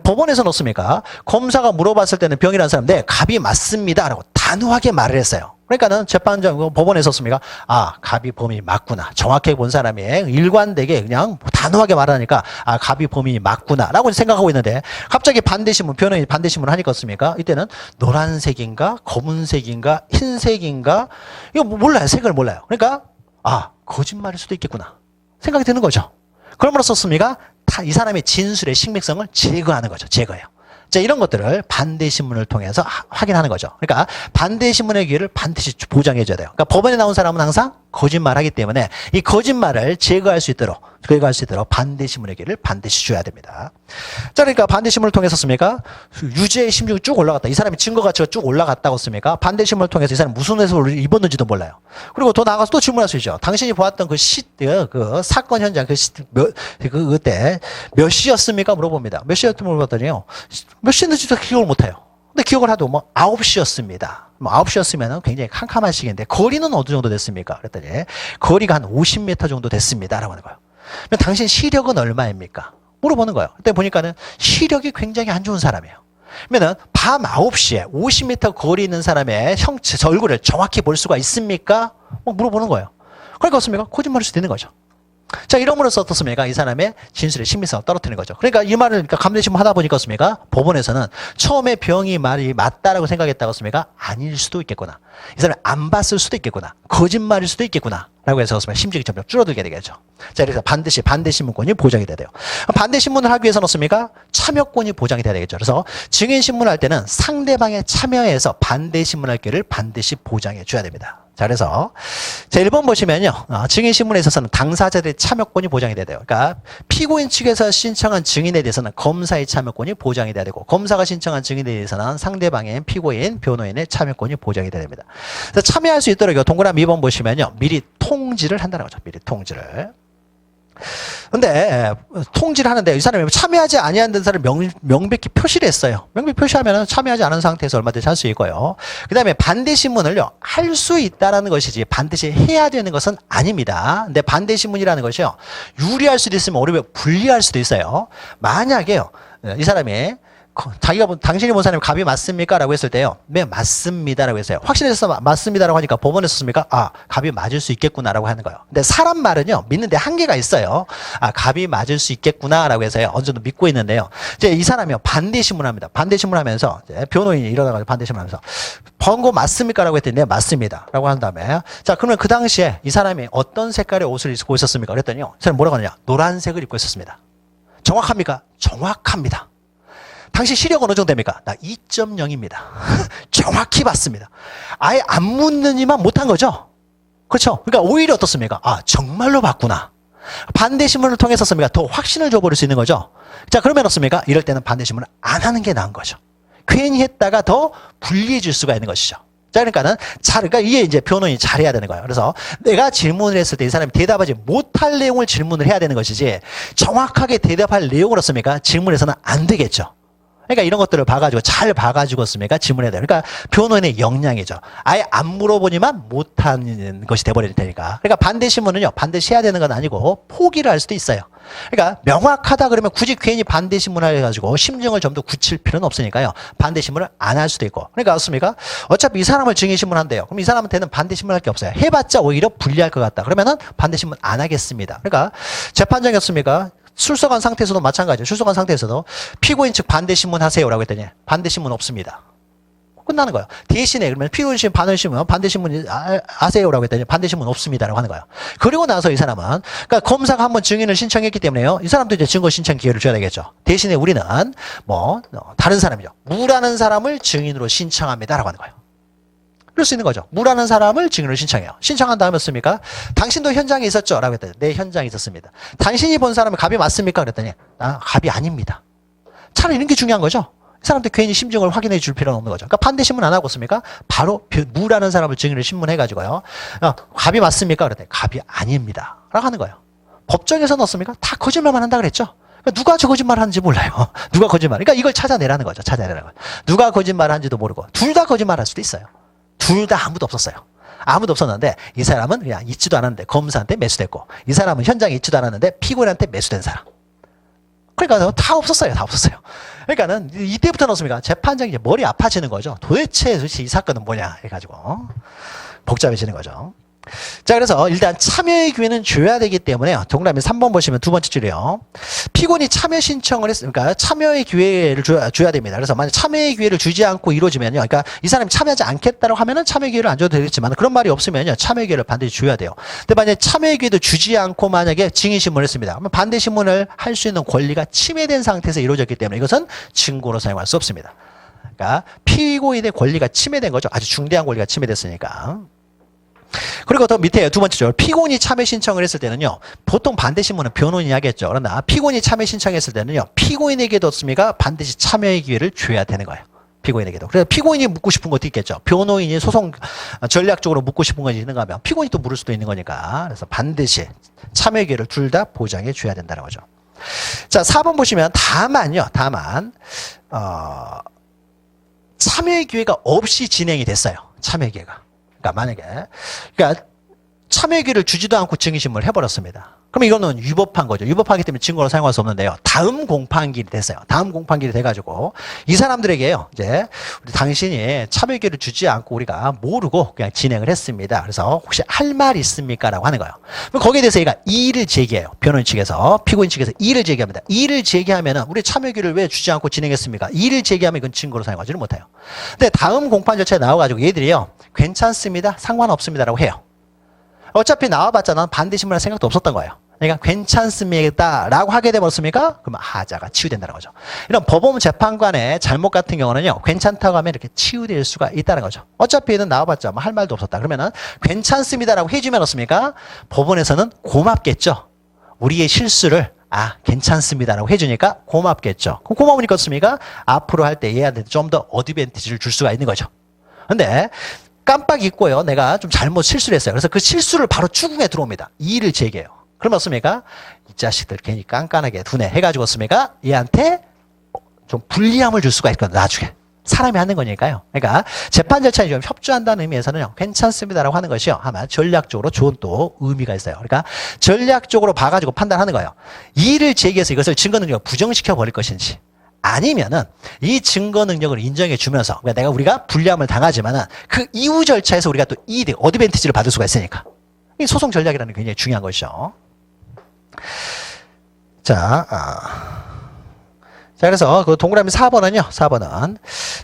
법원에서는 어떻습니까? 검사가 물어봤을 때는 병이라는 사람 네, 갑이 맞습니다 라고 단호하게 말을 했어요. 그러니까는 재판장 법원에서 어떻습니까? 아, 갑이 범인이 맞구나. 정확하게 본 사람이 일관되게 그냥 단호하게 말하니까 아, 갑이 범인이 맞구나 라고 생각하고 있는데 갑자기 반대신문, 변호인이 반대신문을 하니까 어떻습니까? 이때는 노란색인가 검은색인가 흰색인가 이거 몰라요. 색을 몰라요. 그러니까 아, 거짓말일 수도 있겠구나 생각이 드는 거죠. 그럼으로써 어떻습니까? 이 사람의 진술의 신빙성을 제거하는 거죠. 제거해요. 자, 이런 것들을 반대신문을 통해서 확인하는 거죠. 그러니까 반대신문의 기회를 반드시 보장해 줘야 돼요. 그러니까 법원에 나온 사람은 항상 거짓말하기 때문에 이 거짓말을 제거할 수 있도록 반대신문의 기회를 반드시 줘야 됩니다. 자, 그러니까 반대신문을 통해서 씁니까? 유죄의 심증이 쭉 올라갔다. 이 사람이 증거 가치가 쭉 올라갔다고 씁니까? 반대신문을 통해서 이 사람이 무슨 해석을 입었는지도 몰라요. 그리고 더 나가서 또 질문할 수 있죠. 당신이 보았던 그 사건 현장 그때 몇 시였습니까? 물어봅니다. 몇 시였다고 물어봤더니요. 몇 시였는지도 기억을 못해요. 근데 기억을 하도 9시였습니다. 9시였으면 굉장히 캄캄한 시기인데 거리는 어느 정도 됐습니까? 그랬더니 거리가 한 50m 정도 됐습니다. 라고 하는 거예요. 그럼 당신 시력은 얼마입니까? 물어보는 거예요. 그때 보니까는 시력이 굉장히 안 좋은 사람이에요. 그러면은 밤 9시에 50m 거리 있는 사람의 얼굴을 정확히 볼 수가 있습니까? 물어보는 거예요. 그러니까 어떻습니까? 거짓말일 수도 있는 거죠. 자, 이러므로써 어떻습니까? 이 사람의 진술의 신빙성을 떨어뜨리는 거죠. 그러니까 이 말을 감대신문 하다 보니까 어떻습니까? 법원에서는 처음에 병이 말이 맞다라고 생각했다고 했습니까? 아닐 수도 있겠구나. 이 사람이 안 봤을 수도 있겠구나. 거짓말일 수도 있겠구나. 라고 해서 심증이 점점 줄어들게 되겠죠. 자, 그래서 반드시 반대신문권이 보장이 돼야 돼요. 반대신문을 하기 위해서는 어떻습니까? 참여권이 보장이 돼야 되겠죠. 그래서 증인신문을 할 때는 상대방의 참여해서 반대신문할 기회를 반드시 보장해 줘야 됩니다. 자, 그래서 자, 1번 보시면요. 증인신문에 있어서는 당사자들의 참여권이 보장이 돼야 돼요. 그러니까 피고인 측에서 신청한 증인에 대해서는 검사의 참여권이 보장이 돼야 되고 검사가 신청한 증인에 대해서는 상대방의 피고인, 변호인의 참여권이 보장이 돼야 됩니다. 그래서 참여할 수 있도록 동그라미 2번 보시면요. 미리 통지를 한다는 거죠. 미리 통지를. 근데 통지를 하는데 이 사람이 참여하지 아니하는 사람을 명백히 표시를 했어요. 명백히 표시하면 참여하지 않은 상태에서 얼마든지 할 수 있고요. 그 다음에 반대신문을요. 할 수 있다라는 것이지 반드시 해야 되는 것은 아닙니다. 근데 반대신문이라는 것이요. 유리할 수도 있으면 오히려 불리할 수도 있어요. 만약에요. 이 사람이 당신이 본 사람이 갑이 맞습니까? 라고 했을 때요. 네, 맞습니다. 라고 했어요. 확신해서 맞습니다. 라고 하니까 법원에 썼습니까? 아, 갑이 맞을 수 있겠구나. 라고 하는 거예요. 근데 사람 말은요, 믿는데 한계가 있어요. 아, 갑이 맞을 수 있겠구나. 라고 해서요. 어느 정도 믿고 있는데요. 이제 이 사람이요, 반대신문 합니다. 반대신문 하면서, 변호인이 일어나가지고 반대신문 하면서, 번거 맞습니까? 라고 했더니, 네, 맞습니다. 라고 한 다음에, 자, 그러면 그 당시에 이 사람이 어떤 색깔의 옷을 입고 있었습니까? 그랬더니요. 이 사람이 뭐라고 하느냐? 노란색을 입고 있었습니다. 정확합니까? 정확합니다. 당시 시력은 어느 정도 됩니까? 나 2.0입니다. 정확히 봤습니다. 아예 안 묻느니만 못한 거죠? 그렇죠? 그러니까 오히려 어떻습니까? 아, 정말로 봤구나. 반대신문을 통해서 씁니까? 더 확신을 줘버릴 수 있는 거죠? 자, 그러면 어떻습니까? 이럴 때는 반대신문을 안 하는 게 나은 거죠. 괜히 했다가 더 불리해질 수가 있는 것이죠. 자, 그러니까 이게 이제 변호인이 잘해야 되는 거예요. 그래서 내가 질문을 했을 때 이 사람이 대답하지 못할 내용을 질문을 해야 되는 것이지 정확하게 대답할 내용을 했습니까? 질문해서는 안 되겠죠. 그러니까 이런 것들을 잘 봐가지고 씁니까? 질문해야 돼요. 그러니까 변호인의 역량이죠. 아예 안 물어보니만 못하는 것이 돼버릴 테니까. 그러니까 반대신문은요, 반드시 해야 되는 건 아니고 포기를 할 수도 있어요. 그러니까 명확하다 그러면 굳이 괜히 반대신문을 해가지고 심증을 좀 더 굳힐 필요는 없으니까요. 반대신문을 안 할 수도 있고. 그러니까 어떻습니까? 어차피 이 사람을 증인신문한대요. 그럼 이 사람한테는 반대신문 할 게 없어요. 해봤자 오히려 불리할 것 같다. 그러면은 반대신문 안 하겠습니다. 그러니까 재판장이었습니까? 출석한 상태에서도 마찬가지예요. 출석한 상태에서도 피고인 측 반대신문 하세요라고 했더니 반대신문 없습니다. 끝나는 거예요. 대신에 그러면 피고인 측 반대신문 하세요라고 했더니 반대신문 없습니다라고 하는 거예요. 그리고 나서 이 사람은 그러니까 검사가 한번 증인을 신청했기 때문에요. 이 사람도 이제 증거 신청 기회를 줘야 되겠죠. 대신에 우리는 다른 사람이죠. 무라는 사람을 증인으로 신청합니다라고 하는 거예요. 그럴 수 있는 거죠. 무라는 사람을 증인으로 신청해요. 신청한 다음에 습니까? 당신도 현장에 있었죠? 라고 했더니 네, 현장에 있었습니다. 당신이 본 사람은 갑이 맞습니까? 그랬더니 갑이 아닙니다. 차라리 이런 게 중요한 거죠. 이 사람한테 괜히 심증을 확인해 줄 필요는 없는 거죠. 그러니까 반대신문 안 하고 습니까? 바로 무라는 사람을 증인으로 신문해가지고요. 갑이 맞습니까? 그랬더니 갑이 아닙니다. 라고 하는 거예요. 법정에서 넣었습니까? 다 거짓말만 한다 그랬죠. 누가 저 거짓말 하는지 몰라요. 누가 거짓말. 그러니까 이걸 찾아내라는 거죠. 찾아내라는 거죠. 누가 거짓말 하는지도 모르고 둘 다 거짓말 할 수도 있어요. 둘 다 아무도 없었어요. 아무도 없었는데 이 사람은 그냥 있지도 않았는데 검사한테 매수됐고 이 사람은 현장에 있지도 않았는데 피고인한테 매수된 사람. 그러니까 다 없었어요. 다 없었어요. 그러니까는 이때부터는 어떻습니까? 재판장이 이제 머리 아파지는 거죠. 도대체 이 사건은 뭐냐 해가지고 복잡해지는 거죠. 자, 그래서 일단 참여의 기회는 줘야 되기 때문에 동그라미 3번 보시면 두 번째 줄이요. 피고인이 참여 신청을 했으니까 참여의 기회를 줘야 됩니다. 그래서 만약 참여의 기회를 주지 않고 이루어지면요. 그러니까 이 사람이 참여하지 않겠다고 하면은 참여 기회를 안 줘도 되겠지만 그런 말이 없으면요. 참여 기회를 반드시 줘야 돼요. 근데 만약에 참여 기회도 주지 않고 만약에 증인 신문을 했습니다. 그러면 반대 신문을 할 수 있는 권리가 침해된 상태에서 이루어졌기 때문에 이것은 증거로 사용할 수 없습니다. 그러니까 피고인의 권리가 침해된 거죠. 아주 중대한 권리가 침해됐으니까. 그리고 더 밑에 두 번째죠. 피고인이 참여 신청을 했을 때는요. 보통 반대 신문은 변호인이 하겠죠. 그러나 피고인이 참여 신청했을 때는요. 피고인에게도 없습니까? 반드시 참여의 기회를 줘야 되는 거예요. 피고인에게도. 그래서 피고인이 묻고 싶은 것도 있겠죠. 변호인이 소송 전략적으로 묻고 싶은 것이 있는가 하면 피고인이 또 물을 수도 있는 거니까. 그래서 반드시 참여의 기회를 둘 다 보장해 줘야 된다는 거죠. 자, 4번 보시면 다만요. 참여의 기회가 없이 진행이 됐어요. 참여의 기회가. 그러니까 참여의 기회를 주지도 않고 증인신문을 해버렸습니다. 그럼 이거는 위법한 거죠. 위법하기 때문에 증거로 사용할 수 없는데요. 다음 공판기일이 됐어요. 다음 공판기일이 돼가지고 이 사람들에게요. 이제 우리 당신이 참여의 기회를 주지 않고 우리가 모르고 그냥 진행을 했습니다. 그래서 혹시 할 말 있습니까? 라고 하는 거예요. 그럼 거기에 대해서 얘가 이의를 제기해요. 변호인 측에서 피고인 측에서 이의를 제기합니다. 이의를 제기하면은 우리 참여의 기회를 왜 주지 않고 진행했습니까? 이의를 제기하면 이건 증거로 사용하지를 못해요. 근데 다음 공판 절차에 나와가지고 얘들이요. 괜찮습니다. 상관없습니다라고 해요. 어차피 나와봤자 반대 신문할 생각도 없었던 거예요. 그러니까 괜찮습니다라고 하게 되었습니까? 그러면 하자가 치유된다는 거죠. 이런 법원 재판관의 잘못 같은 경우는요. 괜찮다고 하면 이렇게 치유될 수가 있다는 거죠. 어차피는 나와봤자 할 말도 없었다. 그러면은 괜찮습니다라고 해주면 어떻습니까? 법원에서는 고맙겠죠. 우리의 실수를 괜찮습니다라고 해주니까 고맙겠죠. 그럼 고마우니까 어떻습니까? 앞으로 할 때 얘한테 좀 더 어드밴티지를 줄 수가 있는 거죠. 근데 깜빡 잊고요. 내가 좀 잘못 실수를 했어요. 그래서 그 실수를 바로 추궁에 들어옵니다. 이의를 제기해요. 그러면 어떻습니까? 이 자식들 괜히 깐깐하게 두네 해가지고 어떻습니까? 얘한테 좀 불리함을 줄 수가 있거든요. 나중에. 사람이 하는 거니까요. 그러니까 재판 절차에 좀 협조한다는 의미에서는요. 괜찮습니다라고 하는 것이요. 아마 전략적으로 좋은 또 의미가 있어요. 그러니까 전략적으로 봐가지고 판단하는 거예요. 이의를 제기해서 이것을 증거 능력을 부정시켜 버릴 것인지 아니면은 이 증거 능력을 인정해 주면서 그러니까 우리가 불리함을 당하지만은 그 이후 절차에서 우리가 또 이득, 어드밴티지를 받을 수가 있으니까. 이 소송 전략이라는 게 굉장히 중요한 것이죠. 자, 그래서 그 동그라미 4번은요. 4번은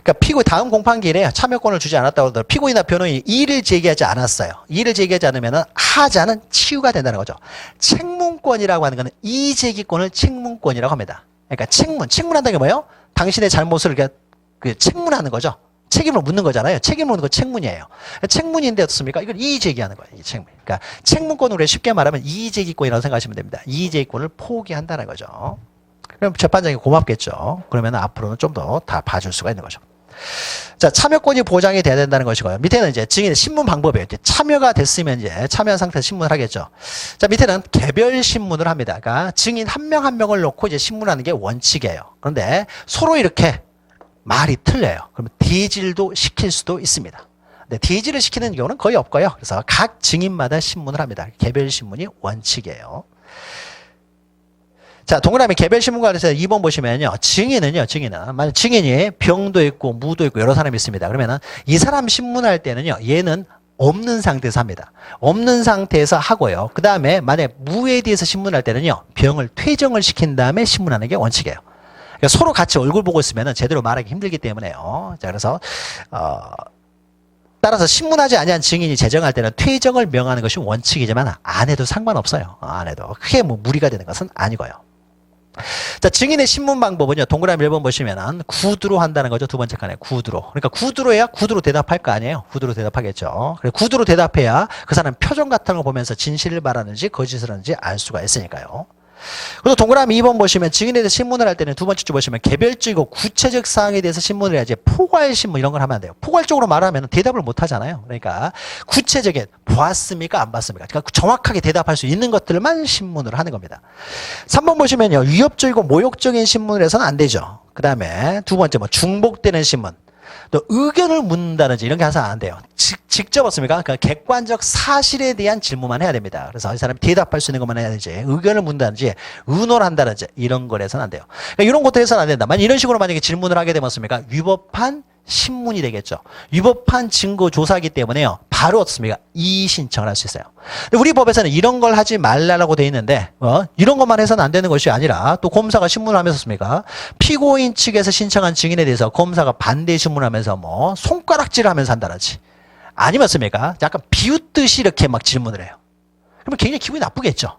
그러니까 다음 공판기일에 참여권을 주지 않았다고 하더라도 피고인이나 변호인이 이의를 제기하지 않았어요. 이의를 제기하지 않으면은 하자는 치유가 된다는 거죠. 책문권이라고 하는 것은 이의 제기권을 책문권이라고 합니다. 그러니까 책문한다는 게 뭐예요? 당신의 잘못을 책문하는 거죠. 책임을 묻는 거잖아요. 책임을 묻는 거 책문이에요. 책문인데 어떻습니까? 이걸 이의 제기하는 거예요. 이 책문. 그러니까 책문권으로 쉽게 말하면 이의 제기권이라고 생각하시면 됩니다. 이의 제기권을 포기한다는 거죠. 그럼 재판장이 고맙겠죠. 그러면 앞으로는 좀 더 다 봐줄 수가 있는 거죠. 자, 참여권이 보장이 돼야 된다는 것이고요. 밑에는 이제 증인의 신문 방법이에요. 이제 참여가 됐으면 이제 참여한 상태에서 신문을 하겠죠. 자, 밑에는 개별 신문을 합니다. 그러니까 증인 한 명 한 명을 놓고 이제 신문하는 게 원칙이에요. 그런데 서로 이렇게 말이 틀려요. 그러면 대질도 시킬 수도 있습니다. 근데 대질을 시키는 경우는 거의 없고요. 그래서 각 증인마다 신문을 합니다. 개별 신문이 원칙이에요. 자, 동그라미 개별 신문과 관련해서 2번 보시면요. 증인은 만약 증인이 병도 있고 무도 있고 여러 사람이 있습니다. 그러면은 이 사람 신문할 때는요. 얘는 없는 상태에서 합니다. 없는 상태에서 하고요. 그 다음에 만약 무에 대해서 신문할 때는요. 병을 퇴정을 시킨 다음에 신문하는 게 원칙이에요. 그러니까 서로 같이 얼굴 보고 있으면은 제대로 말하기 힘들기 때문에요. 자, 그래서 따라서 신문하지 아니한 증인이 제정할 때는 퇴정을 명하는 것이 원칙이지만 안 해도 상관없어요. 안 해도 크게 무리가 되는 것은 아니고요. 자, 증인의 신문 방법은요. 동그라미 1번 보시면은 구두로 한다는 거죠. 두 번째 칸에 구두로. 그러니까 구두로 해야 구두로 대답할 거 아니에요. 구두로 대답하겠죠. 그래 구두로 대답해야 그 사람 표정 같은 거 보면서 진실을 말하는지 거짓을 하는지 알 수가 있으니까요. 그리고 동그라미 2번 보시면 증인에 대해서 신문을 할 때는 두 번째 줄 보시면 개별적이고 구체적 사항에 대해서 신문을 해야지 포괄 신문 이런 걸 하면 안 돼요. 포괄적으로 말하면 대답을 못 하잖아요. 그러니까 구체적인 보았습니까 안 봤습니까? 그러니까 정확하게 대답할 수 있는 것들만 신문을 하는 겁니다. 3번 보시면요. 위협적이고 모욕적인 신문을 해서는 안 되죠. 그 다음에 두 번째 중복되는 신문. 또 의견을 묻는다든지 이런 게 항상 안 돼요. 직접 없습니까? 그러니까 객관적 사실에 대한 질문만 해야 됩니다. 그래서 이 사람이 대답할 수 있는 것만 해야 되지 의견을 묻는다든지 의논을 한다든지 이런 걸 해서는 안 돼요. 그러니까 이런 것도 해서는 안 된다. 만약 이런 식으로 만약에 질문을 하게 되면 어떻습니까? 위법한 신문이 되겠죠. 위법한 증거 조사이기 때문에요. 바로 어떻습니까? 이의 신청을 할 수 있어요. 근데 우리 법에서는 이런 걸 하지 말라고 돼 있는데 이런 것만 해서는 안 되는 것이 아니라 또 검사가 신문을 하면서 습니까? 피고인 측에서 신청한 증인에 대해서 검사가 반대 신문하면서 손가락질을 하면서 한다든지 아니면 습니까? 약간 비웃듯이 이렇게 막 질문을 해요. 그러면 굉장히 기분이 나쁘겠죠.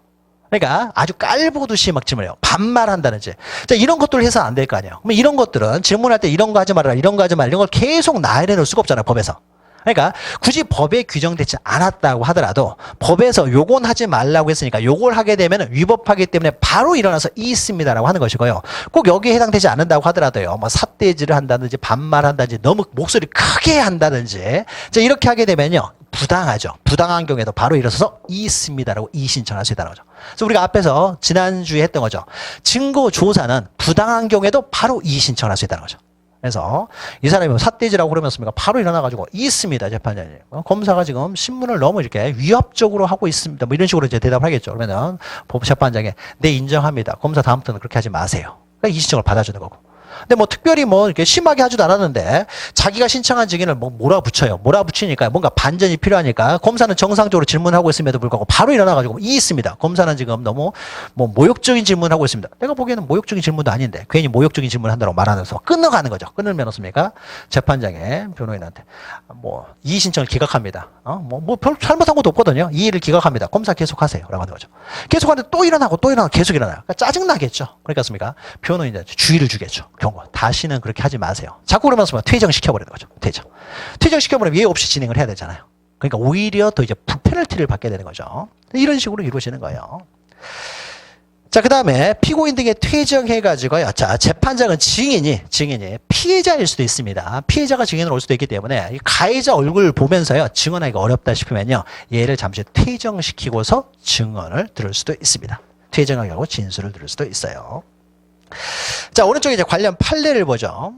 그러니까 아주 깔보듯이 막 질문해요. 반말한다든지. 자, 이런 것들을 해서는 안 될 거 아니에요. 그러면 이런 것들은 질문할 때 이런 거 하지 말아라, 이런 거 하지 말라, 이런 걸 계속 나열해 놓을 수가 없잖아요, 법에서. 그러니까 굳이 법에 규정되지 않았다고 하더라도 법에서 요건 하지 말라고 했으니까 요걸 하게 되면 위법하기 때문에 바로 일어나서 있습니다라고 하는 것이고요. 꼭 여기에 해당되지 않는다고 하더라도요. 뭐 삿대질을 한다든지 반말한다든지 너무 목소리 크게 한다든지 자, 이렇게 하게 되면요. 부당하죠. 부당한 경우에도 바로 일어서서 있습니다라고 이의신청할 수 있다는 거죠. 그래서 우리가 앞에서 지난주에 했던 거죠. 증거조사는 부당한 경우에도 바로 이의신청할 수 있다는 거죠. 그래서 이 사람이 뭐 삿대질하고 그러면습니까? 바로 일어나가지고 있습니다, 재판장님. 검사가 지금 신문을 너무 이렇게 위협적으로 하고 있습니다. 뭐 이런 식으로 이제 대답을 하겠죠. 그러면은 재판장에 네 인정합니다. 검사 다음부터는 그렇게 하지 마세요. 그러니까 이의신청을 받아주는 거고. 근데 뭐 특별히 뭐 이렇게 심하게 하지도 않았는데 자기가 신청한 증인을 뭐 몰아붙여요. 몰아붙이니까 뭔가 반전이 필요하니까 검사는 정상적으로 질문하고 있음에도 불구하고 바로 일어나가지고 있습니다. 검사는 지금 너무 뭐 모욕적인 질문을 하고 있습니다. 내가 보기에는 모욕적인 질문도 아닌데 괜히 모욕적인 질문을 한다고 말하면서 끊어가는 거죠. 끊으면 어떻습니까? 재판장에 변호인한테 뭐 이의 신청을 기각합니다. 뭐 별 잘못한 것도 없거든요. 이의를 기각합니다. 검사 계속하세요라고 하는 거죠. 계속하는데 또 일어나고 계속 일어나요. 그러니까 짜증나겠죠. 그러니까 변호인한테 주의를 주겠죠. 경고. 다시는 그렇게 하지 마세요. 자꾸 그러면서 퇴정시켜버리는 거죠. 퇴정시켜버리면 예의 없이 진행을 해야 되잖아요. 그러니까 오히려 더 이제 페널티를 받게 되는 거죠. 이런 식으로 이루어지는 거예요. 자, 그 다음에 피고인 등에 퇴정해가지고요. 자, 재판장은 증인이 피해자일 수도 있습니다. 피해자가 증인으로 올 수도 있기 때문에 이 가해자 얼굴 보면서요. 증언하기가 어렵다 싶으면요. 얘를 잠시 퇴정시키고서 증언을 들을 수도 있습니다. 퇴정하게 하고 진술을 들을 수도 있어요. 자, 오른쪽에 이제 관련 판례를 보죠.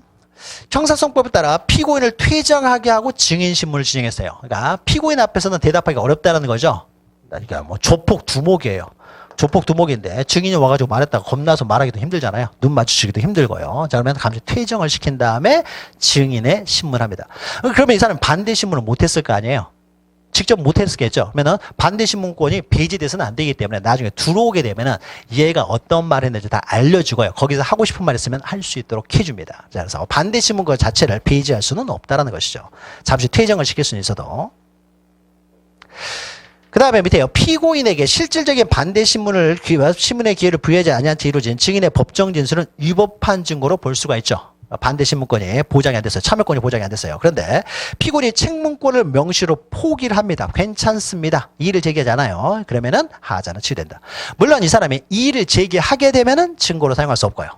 형사소송법에 따라 피고인을 퇴정하게 하고 증인신문을 진행했어요. 그러니까 피고인 앞에서는 대답하기가 어렵다는 거죠. 그러니까 뭐 조폭 두목이에요. 조폭 두목인데 증인이 와가지고 말했다가 겁나서 말하기도 힘들잖아요. 눈 마주치기도 힘들고요. 자, 그러면 잠시 퇴정을 시킨 다음에 증인의 신문합니다. 그러면 이 사람은 반대 신문을 못했을 거 아니에요. 직접 못했겠죠. 그러면은 반대 신문권이 배제돼서는 안 되기 때문에 나중에 들어오게 되면은 얘가 어떤 말을 했는지 다 알려주고요. 거기서 하고 싶은 말 있으면 할 수 있도록 해줍니다. 자, 그래서 반대 신문권 자체를 배제할 수는 없다라는 것이죠. 잠시 퇴정을 시킬 수는 있어도. 그 다음에 밑에요. 피고인에게 실질적인 반대 신문의 기회를 부여하지 아니한 채 이루어진 증인의 법정 진술은 위법한 증거로 볼 수가 있죠. 반대 신문권이 보장이 안 됐어요. 참여권이 보장이 안 됐어요. 그런데 피고인이 책문권을 명시로 포기를 합니다. 괜찮습니다. 이의를 제기하지 않아요. 그러면은 하자는 치유된다. 물론 이 사람이 이의를 제기하게 되면은 증거로 사용할 수 없고요.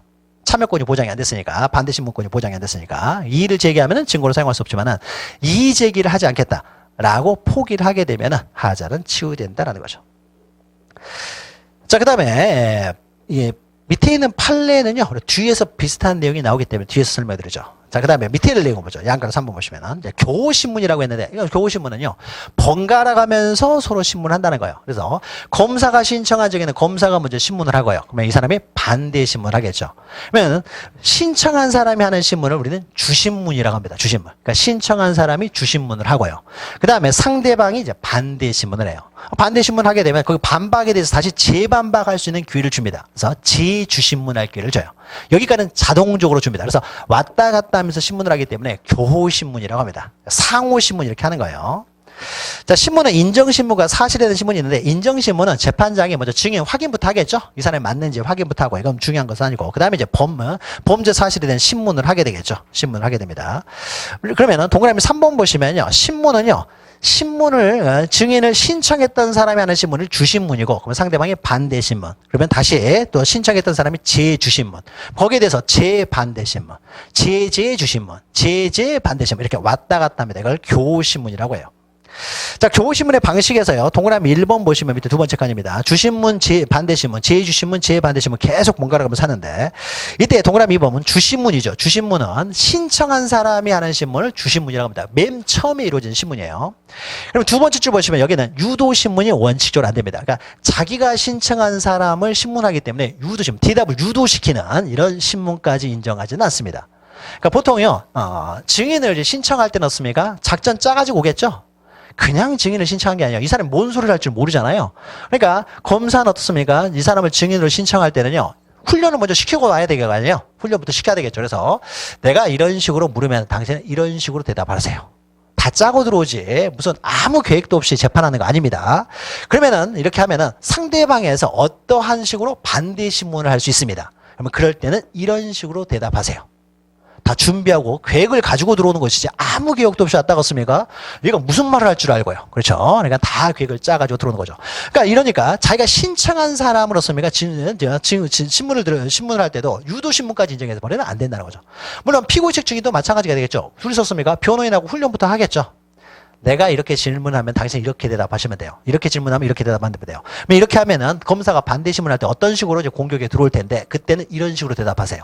참여권이 보장이 안 됐으니까, 반대 신문권이 보장이 안 됐으니까 이의를 제기하면은 증거로 사용할 수 없지만은 이의 제기를 하지 않겠다라고 포기를 하게 되면은 하자는 치유된다라는 거죠. 자, 그다음에 밑에 있는 판례는요, 뒤에서 비슷한 내용이 나오기 때문에 뒤에서 설명드리죠. 자, 그 다음에 밑에 있는 내용을 보죠. 양가로 3번 보시면은. 이제 교호신문이라고 했는데, 이건 교호신문은요, 번갈아 가면서 서로 신문을 한다는 거예요. 그래서 검사가 신청한 적에는 검사가 먼저 신문을 하고요. 그러면 이 사람이 반대 신문을 하겠죠. 그러면 신청한 사람이 하는 신문을 우리는 주신문이라고 합니다. 주신문. 그러니까 신청한 사람이 주신문을 하고요. 그 다음에 상대방이 이제 반대 신문을 해요. 반대 신문 하게 되면 거기 반박에 대해서 다시 재반박할 수 있는 기회를 줍니다. 그래서 재주신문할 기회를 줘요. 여기까지는 자동적으로 줍니다. 그래서 왔다 갔다 하면서 신문을 하기 때문에 교호신문이라고 합니다. 상호신문 이렇게 하는 거예요. 자, 신문은 인정신문과 사실에 대한 신문이 있는데, 인정신문은 재판장이 먼저 증인 확인부터 하겠죠? 이 사람이 맞는지 확인부터 하고, 이건 중요한 것은 아니고, 그 다음에 이제 범죄 사실에 대한 신문을 하게 되겠죠? 신문을 하게 됩니다. 그러면은 동그라미 3번 보시면요. 신문은요, 증인을 신청했던 사람이 하는 신문을 주신문이고, 그러면 상대방이 반대신문. 그러면 다시 또 신청했던 사람이 재주신문. 거기에 대해서 재반대신문, 재주신문, 재반대신문. 이렇게 왔다 갔다 합니다. 이걸 교신문이라고 해요. 자, 교호신문의 방식에서요. 동그라미 1번 보시면 밑에 두 번째 칸입니다. 주신문, 반대신문, 재주신문, 재반대신문 계속 번갈아 가면서 하는데, 이때 동그라미 2번은 주신문이죠. 주신문은 신청한 사람이 하는 신문을 주신문이라고 합니다. 맨 처음에 이루어진 신문이에요. 그럼 두 번째 줄 보시면 여기는 유도신문이 원칙적으로 안 됩니다. 그러니까 자기가 신청한 사람을 신문하기 때문에 유도신문, 대답을 유도시키는 이런 신문까지 인정하지는 않습니다. 그러니까 보통요, 증인을 신청할 때는 어떻습니까? 작전 짜가지고 오겠죠? 그냥 증인을 신청한 게 아니에요. 이 사람이 뭔 소리를 할 줄 모르잖아요. 그러니까 검사는 어떻습니까? 이 사람을 증인으로 신청할 때는요. 훈련을 먼저 시키고 와야 되게 아니에요. 훈련부터 시켜야 되겠죠. 그래서 내가 이런 식으로 물으면 당신은 이런 식으로 대답하세요. 다 짜고 들어오지 무슨 아무 계획도 없이 재판하는 거 아닙니다. 그러면은 이렇게 하면은 상대방에서 어떠한 식으로 반대 신문을 할 수 있습니다. 그러면 그럴 때는 이런 식으로 대답하세요. 다 준비하고 계획을 가지고 들어오는 것이지 아무 계획도 없이 왔다 갔습니까? 얘가 무슨 말을 할 줄 알고요. 그렇죠? 그러니까 다 계획을 짜가지고 들어오는 거죠. 그러니까 이러니까 자기가 신청한 사람으로서입니까? 신문을 할 때도 유도신문까지 인정해서 버리면 안 된다는 거죠. 물론 피고의식 증인도 마찬가지가 되겠죠. 둘이 섰습니까? 변호인하고 훈련부터 하겠죠. 내가 이렇게 질문하면 당신이 이렇게 대답하시면 돼요. 이렇게 질문하면 이렇게 대답하면 돼요. 이렇게 하면은 검사가 반대 신문할 때 어떤 식으로 이제 공격에 들어올 텐데 그때는 이런 식으로 대답하세요.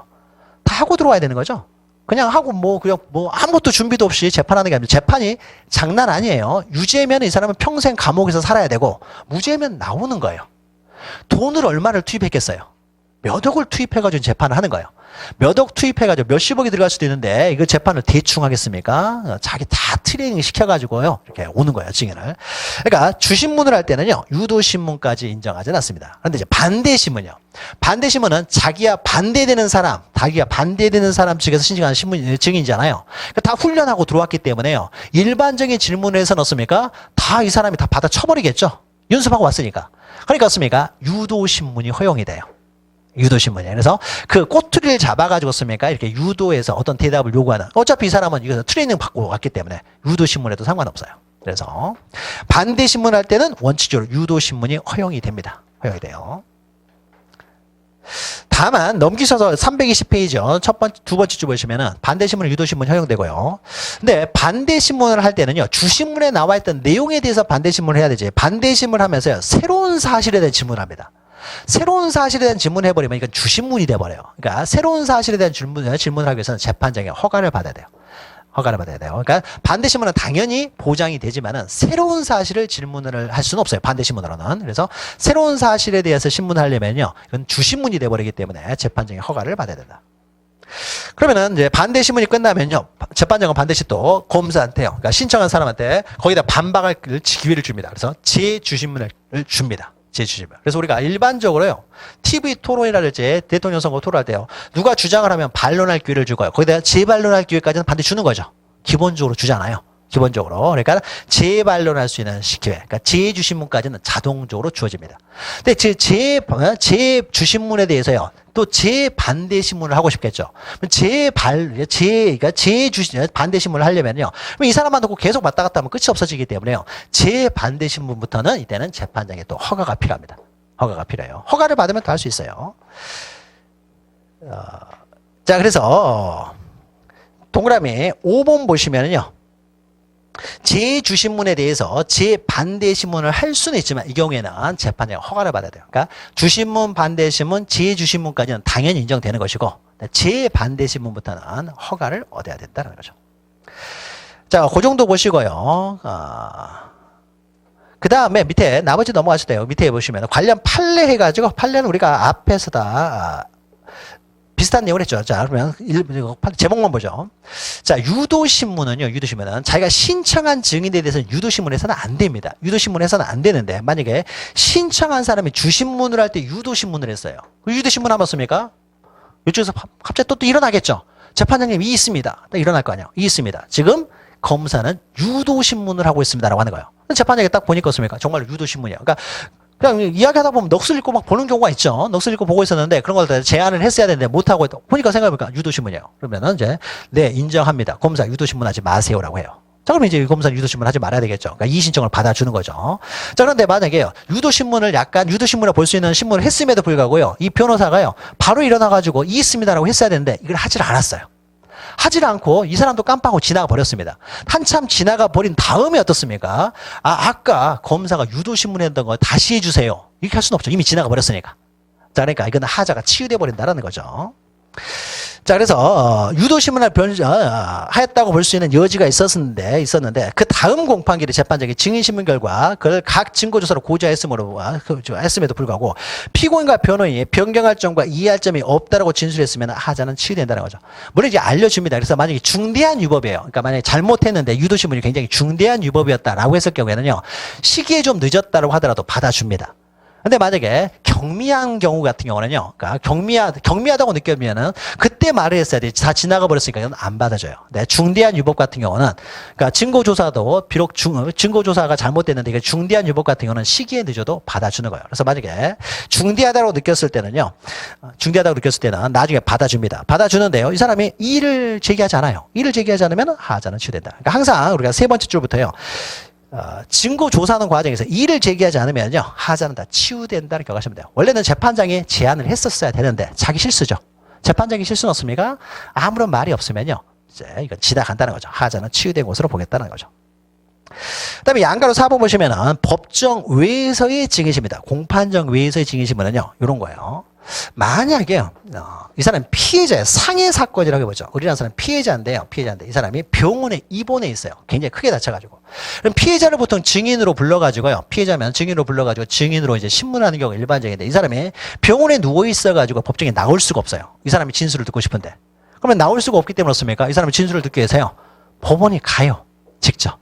다 하고 들어와야 되는 거죠. 그냥 하고 그냥 아무것도 준비도 없이 재판하는 게 아니라 재판이 장난 아니에요. 유죄면 이 사람은 평생 감옥에서 살아야 되고 무죄면 나오는 거예요. 돈을 얼마를 투입했겠어요? 몇 억을 투입해가지고 재판을 하는 거예요. 몇 억 투입해가지고 몇십억이 들어갈 수도 있는데 이거 재판을 대충 하겠습니까? 자기 다 트레이닝 시켜가지고요. 이렇게 오는 거예요, 증인을. 그러니까 주신문을 할 때는요, 유도신문까지 인정하지 않습니다. 그런데 이제 반대신문이요. 반대신문은 자기와 반대되는 사람 측에서 신청하는 증인이잖아요. 그러니까 다 훈련하고 들어왔기 때문에요. 일반적인 질문을 해서 넣습니까? 다 이 사람이 다 받아 쳐버리겠죠. 연습하고 왔으니까. 그러니까 어떻습니까? 유도신문이 허용이 돼요. 유도신문이에요. 그래서 그 꼬투리를 잡아가지고 씁니까? 이렇게 유도해서 어떤 대답을 요구하는. 어차피 이 사람은 이거 트레이닝 받고 왔기 때문에 유도신문에도 상관없어요. 그래서 반대신문 할 때는 원칙적으로 유도신문이 허용이 됩니다. 허용이 돼요. 다만 넘기셔서 320페이지요. 두 번째 줄 보시면은 반대신문, 유도신문 허용되고요. 근데 반대신문을 할 때는요. 주신문에 나와 있던 내용에 대해서 반대신문을 해야 되지. 반대신문을 하면서요. 새로운 사실에 대한 질문을 합니다. 새로운 사실에 대한 질문을 해버리면 이건 주신문이 돼버려요. 그러니까 새로운 사실에 대한 질문을 하기 위해서는 재판장의 허가를 받아야 돼요. 허가를 받아야 돼요. 그러니까 반대신문은 당연히 보장이 되지만은 새로운 사실을 질문을 할 수는 없어요. 반대신문으로는. 그래서 새로운 사실에 대해서 신문하려면요. 이건 주신문이 돼버리기 때문에 재판장의 허가를 받아야 된다. 그러면은 이제 반대신문이 끝나면요. 재판장은 반드시 또 검사한테요. 그러니까 신청한 사람한테 거기다 반박할 기회를 줍니다. 그래서 재주신문을 줍니다. 재주신문. 그래서 우리가 일반적으로요. TV 토론이라든지 대통령 선거 토론할 때요. 누가 주장을 하면 반론할 기회를 주고요. 거기다 재반론할 기회까지는 반드시 주는 거죠. 기본적으로 주잖아요. 기본적으로. 그러니까 재반론할 수 있는 기회. 그러니까 재주신문까지는 자동적으로 주어집니다. 근데 재주신문에 대해서요. 또 재반대신문을 하고 싶겠죠. 그러니까 반대신문을 하려면요. 이 사람만 놓고 계속 왔다 갔다 하면 끝이 없어지기 때문에요. 재반대신문부터는 이때는 재판장에 또 허가가 필요합니다. 허가가 필요해요. 허가를 받으면 또 할 수 있어요. 자, 그래서 동그라미 5번 보시면은요. 재주신문에 대해서 재반대신문을 할 수는 있지만 이 경우에는 재판장의 허가를 받아야 돼요. 그러니까 주신문, 반대신문, 재주신문까지는 당연히 인정되는 것이고 재반대신문부터는 허가를 얻어야 된다는 거죠. 자, 그 정도 보시고요. 그 다음에 밑에 나머지 넘어가셔도 돼요. 밑에 보시면 관련 판례 해가지고 판례는 우리가 앞에서 다 비슷한 내용을 했죠. 자, 그러면 제목만 보죠. 자, 유도신문은요, 유도신문은 자기가 신청한 증인에 대해서는 유도신문에서는 안 됩니다. 유도신문에서는 안 되는데, 만약에 신청한 사람이 주신문을 할 때 유도신문을 했어요. 유도신문 하면 습니까? 이쪽에서 갑자기 또 일어나겠죠. 재판장님, 이 있습니다. 일어날 거 아니에요. 이 있습니다. 지금 검사는 유도신문을 하고 있습니다라고 하는 거예요. 재판장이 딱 보니까 어떻습니까? 정말 유도신문이에요. 그러니까 그냥 이야기하다 보면 넋을 잃고 막 보는 경우가 있죠. 넋을 잃고 보고 있었는데 그런 걸 제안을 했어야 되는데 못하고 있다. 보니까 생각해보니까 유도신문이에요. 그러면은 이제 네, 인정합니다. 검사 유도신문 하지 마세요라고 해요. 자, 그러면 이제 검사 유도신문 하지 말아야 되겠죠. 그러니까 이 신청을 받아주는 거죠. 자, 그런데 만약에 유도신문을 유도신문을 볼 수 있는 신문을 했음에도 불구하고요. 이 변호사가요. 바로 일어나가지고 이 있습니다라고 했어야 되는데 이걸 하질 않았어요. 하질 않고 이 사람도 깜빡하고 지나가 버렸습니다. 한참 지나가 버린 다음에 어떻습니까? 아까 검사가 유도신문에 했던 거 다시 해주세요. 이렇게 할 수는 없죠. 이미 지나가 버렸으니까. 자, 그러니까 이건 하자가 치유돼 버린다는 거죠. 자, 그래서 유도신문을 하였다고 볼 수 있는 여지가 있었는데 그 다음 공판기일에 재판장이 증인신문 결과 그걸 각 증거조사로 했음에도 불구하고 피고인과 변호인이 변경할 점과 이해할 점이 없다라고 진술했으면 하자는 치유된다는 거죠. 물론 이제 알려줍니다. 그래서 만약에 중대한 유법이에요. 그러니까 만약에 잘못했는데 유도신문이 굉장히 중대한 유법이었다라고 했을 경우에는요. 시기에 좀 늦었다라고 하더라도 받아줍니다. 근데 만약에 경미한 경우 같은 경우는요. 그러니까 경미하다고 느껴지면은 그때 말을 했어야 돼. 다 지나가 버렸으니까 이건 안 받아줘요. 네, 중대한 유법 같은 경우는 그러니까 증거조사도 비록 증거조사가 잘못됐는데 이게 중대한 유법 같은 경우는 시기에 늦어도 받아주는 거예요. 그래서 만약에 중대하다고 느꼈을 때는요. 중대하다고 느꼈을 때는 나중에 받아줍니다. 받아주는데요. 이 사람이 이의를 제기하지 않아요. 이의를 제기하지 않으면 하자는 치유된다. 그러니까 항상 우리가 세 번째 줄부터요. 증거 조사하는 과정에서 이의를 제기하지 않으면요. 하자는 다 치유된다는 기억하시면 돼요. 원래는 재판장이 제안을 했었어야 되는데 자기 실수죠. 재판장이 실수 넣었습니까? 아무런 말이 없으면요. 이제 이건 지나간다는 거죠. 하자는 치유된 것으로 보겠다는 거죠. 그다음에 양가로 4번 보시면은 법정 외에서의 증인심입니다. 공판정 외에서의 증인심은요. 이런 거예요. 만약에 이 사람 피해자의 상해 사건이라고 해보죠. 우리나라 사람 피해자인데요. 피해자인데 이 사람이 병원에 입원해 있어요. 굉장히 크게 다쳐가지고. 그럼 피해자를 보통 증인으로 불러가지고요. 피해자면 증인으로 불러가지고 증인으로 이제 신문하는 경우가 일반적인데 이 사람이 병원에 누워 있어가지고 법정에 나올 수가 없어요. 이 사람이 진술을 듣고 싶은데. 그러면 나올 수가 없기 때문에 어떻습니까? 이 사람이 진술을 듣기 위해서요. 법원에 가요. 직접.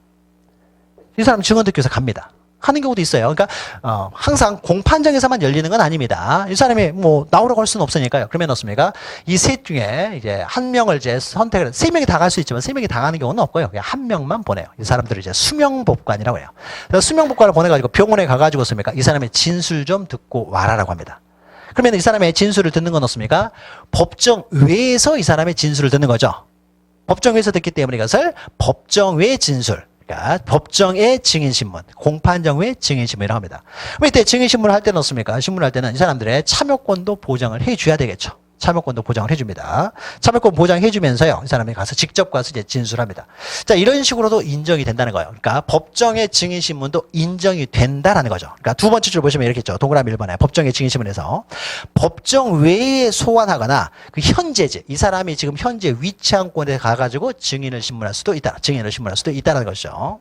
이 사람 증언 듣기 위해서 갑니다. 하는 경우도 있어요. 그러니까 항상 공판정에서만 열리는 건 아닙니다. 이 사람이 뭐 나오라고 할 수는 없으니까요. 그러면 어떻습니까? 이 셋 중에 이제 한 명을 이제 선택을 세 명이 다 갈 수 있지만 세 명이 다 가는 경우는 없고요. 그냥 한 명만 보내요. 이 사람들을 이제 수명법관이라고 해요. 그래서 수명법관을 보내가지고 병원에 가가지고 어떻습니까? 이 사람의 진술 좀 듣고 와라라고 합니다. 그러면 이 사람의 진술을 듣는 건 어떻습니까? 법정 외에서 이 사람의 진술을 듣는 거죠. 법정 외에서 듣기 때문에 이것을 법정 외 진술. 그러니까 법정의 증인신문, 공판정 외 증인신문이라고 합니다. 그럼 이때 증인신문을 할 때는 어떻습니까? 신문을 할 때는 이 사람들의 참여권도 보장을 해줘야 되겠죠. 참여권도 보장을 해줍니다. 참여권 보장해주면서요. 이 사람이 가서 직접 가서 이제 진술합니다. 자, 이런 식으로도 인정이 된다는 거예요. 그러니까 법정의 증인신문도 인정이 된다라는 거죠. 그러니까 두 번째 줄 보시면 이렇게 있죠. 동그라미 1번에 법정의 증인신문에서 법정 외에 소환하거나 그 현재지, 이 사람이 지금 현재 위치한 곳에 가가지고 증인을 신문할 수도 있다. 증인을 신문할 수도 있다는 것이죠.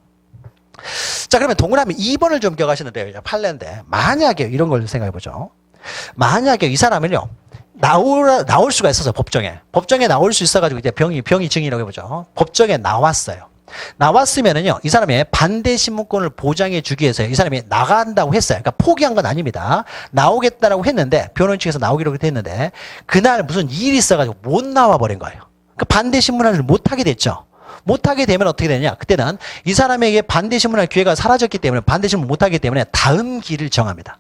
자, 그러면 동그라미 2번을 좀 기억하시는데요. 판례인데 만약에 이런 걸 생각해보죠. 만약에 이 사람은요. 나올 수가 있어서 법정에 나올 수 있어가지고 이제 병이 증인이라고 해보죠. 법정에 나왔어요. 나왔으면은요, 이 사람의 반대 신문권을 보장해 주기 위해서 이 사람이 나간다고 했어요. 그러니까 포기한 건 아닙니다. 나오겠다라고 했는데, 변호인 측에서 나오기로 했는데, 그날 무슨 일이 있어가지고 못 나와버린 거예요. 그 반대 신문을 못하게 됐죠. 못하게 되면 어떻게 되냐? 그때는 이 사람에게 반대 신문할 기회가 사라졌기 때문에 반대 신문 못하기 때문에 다음 길을 정합니다.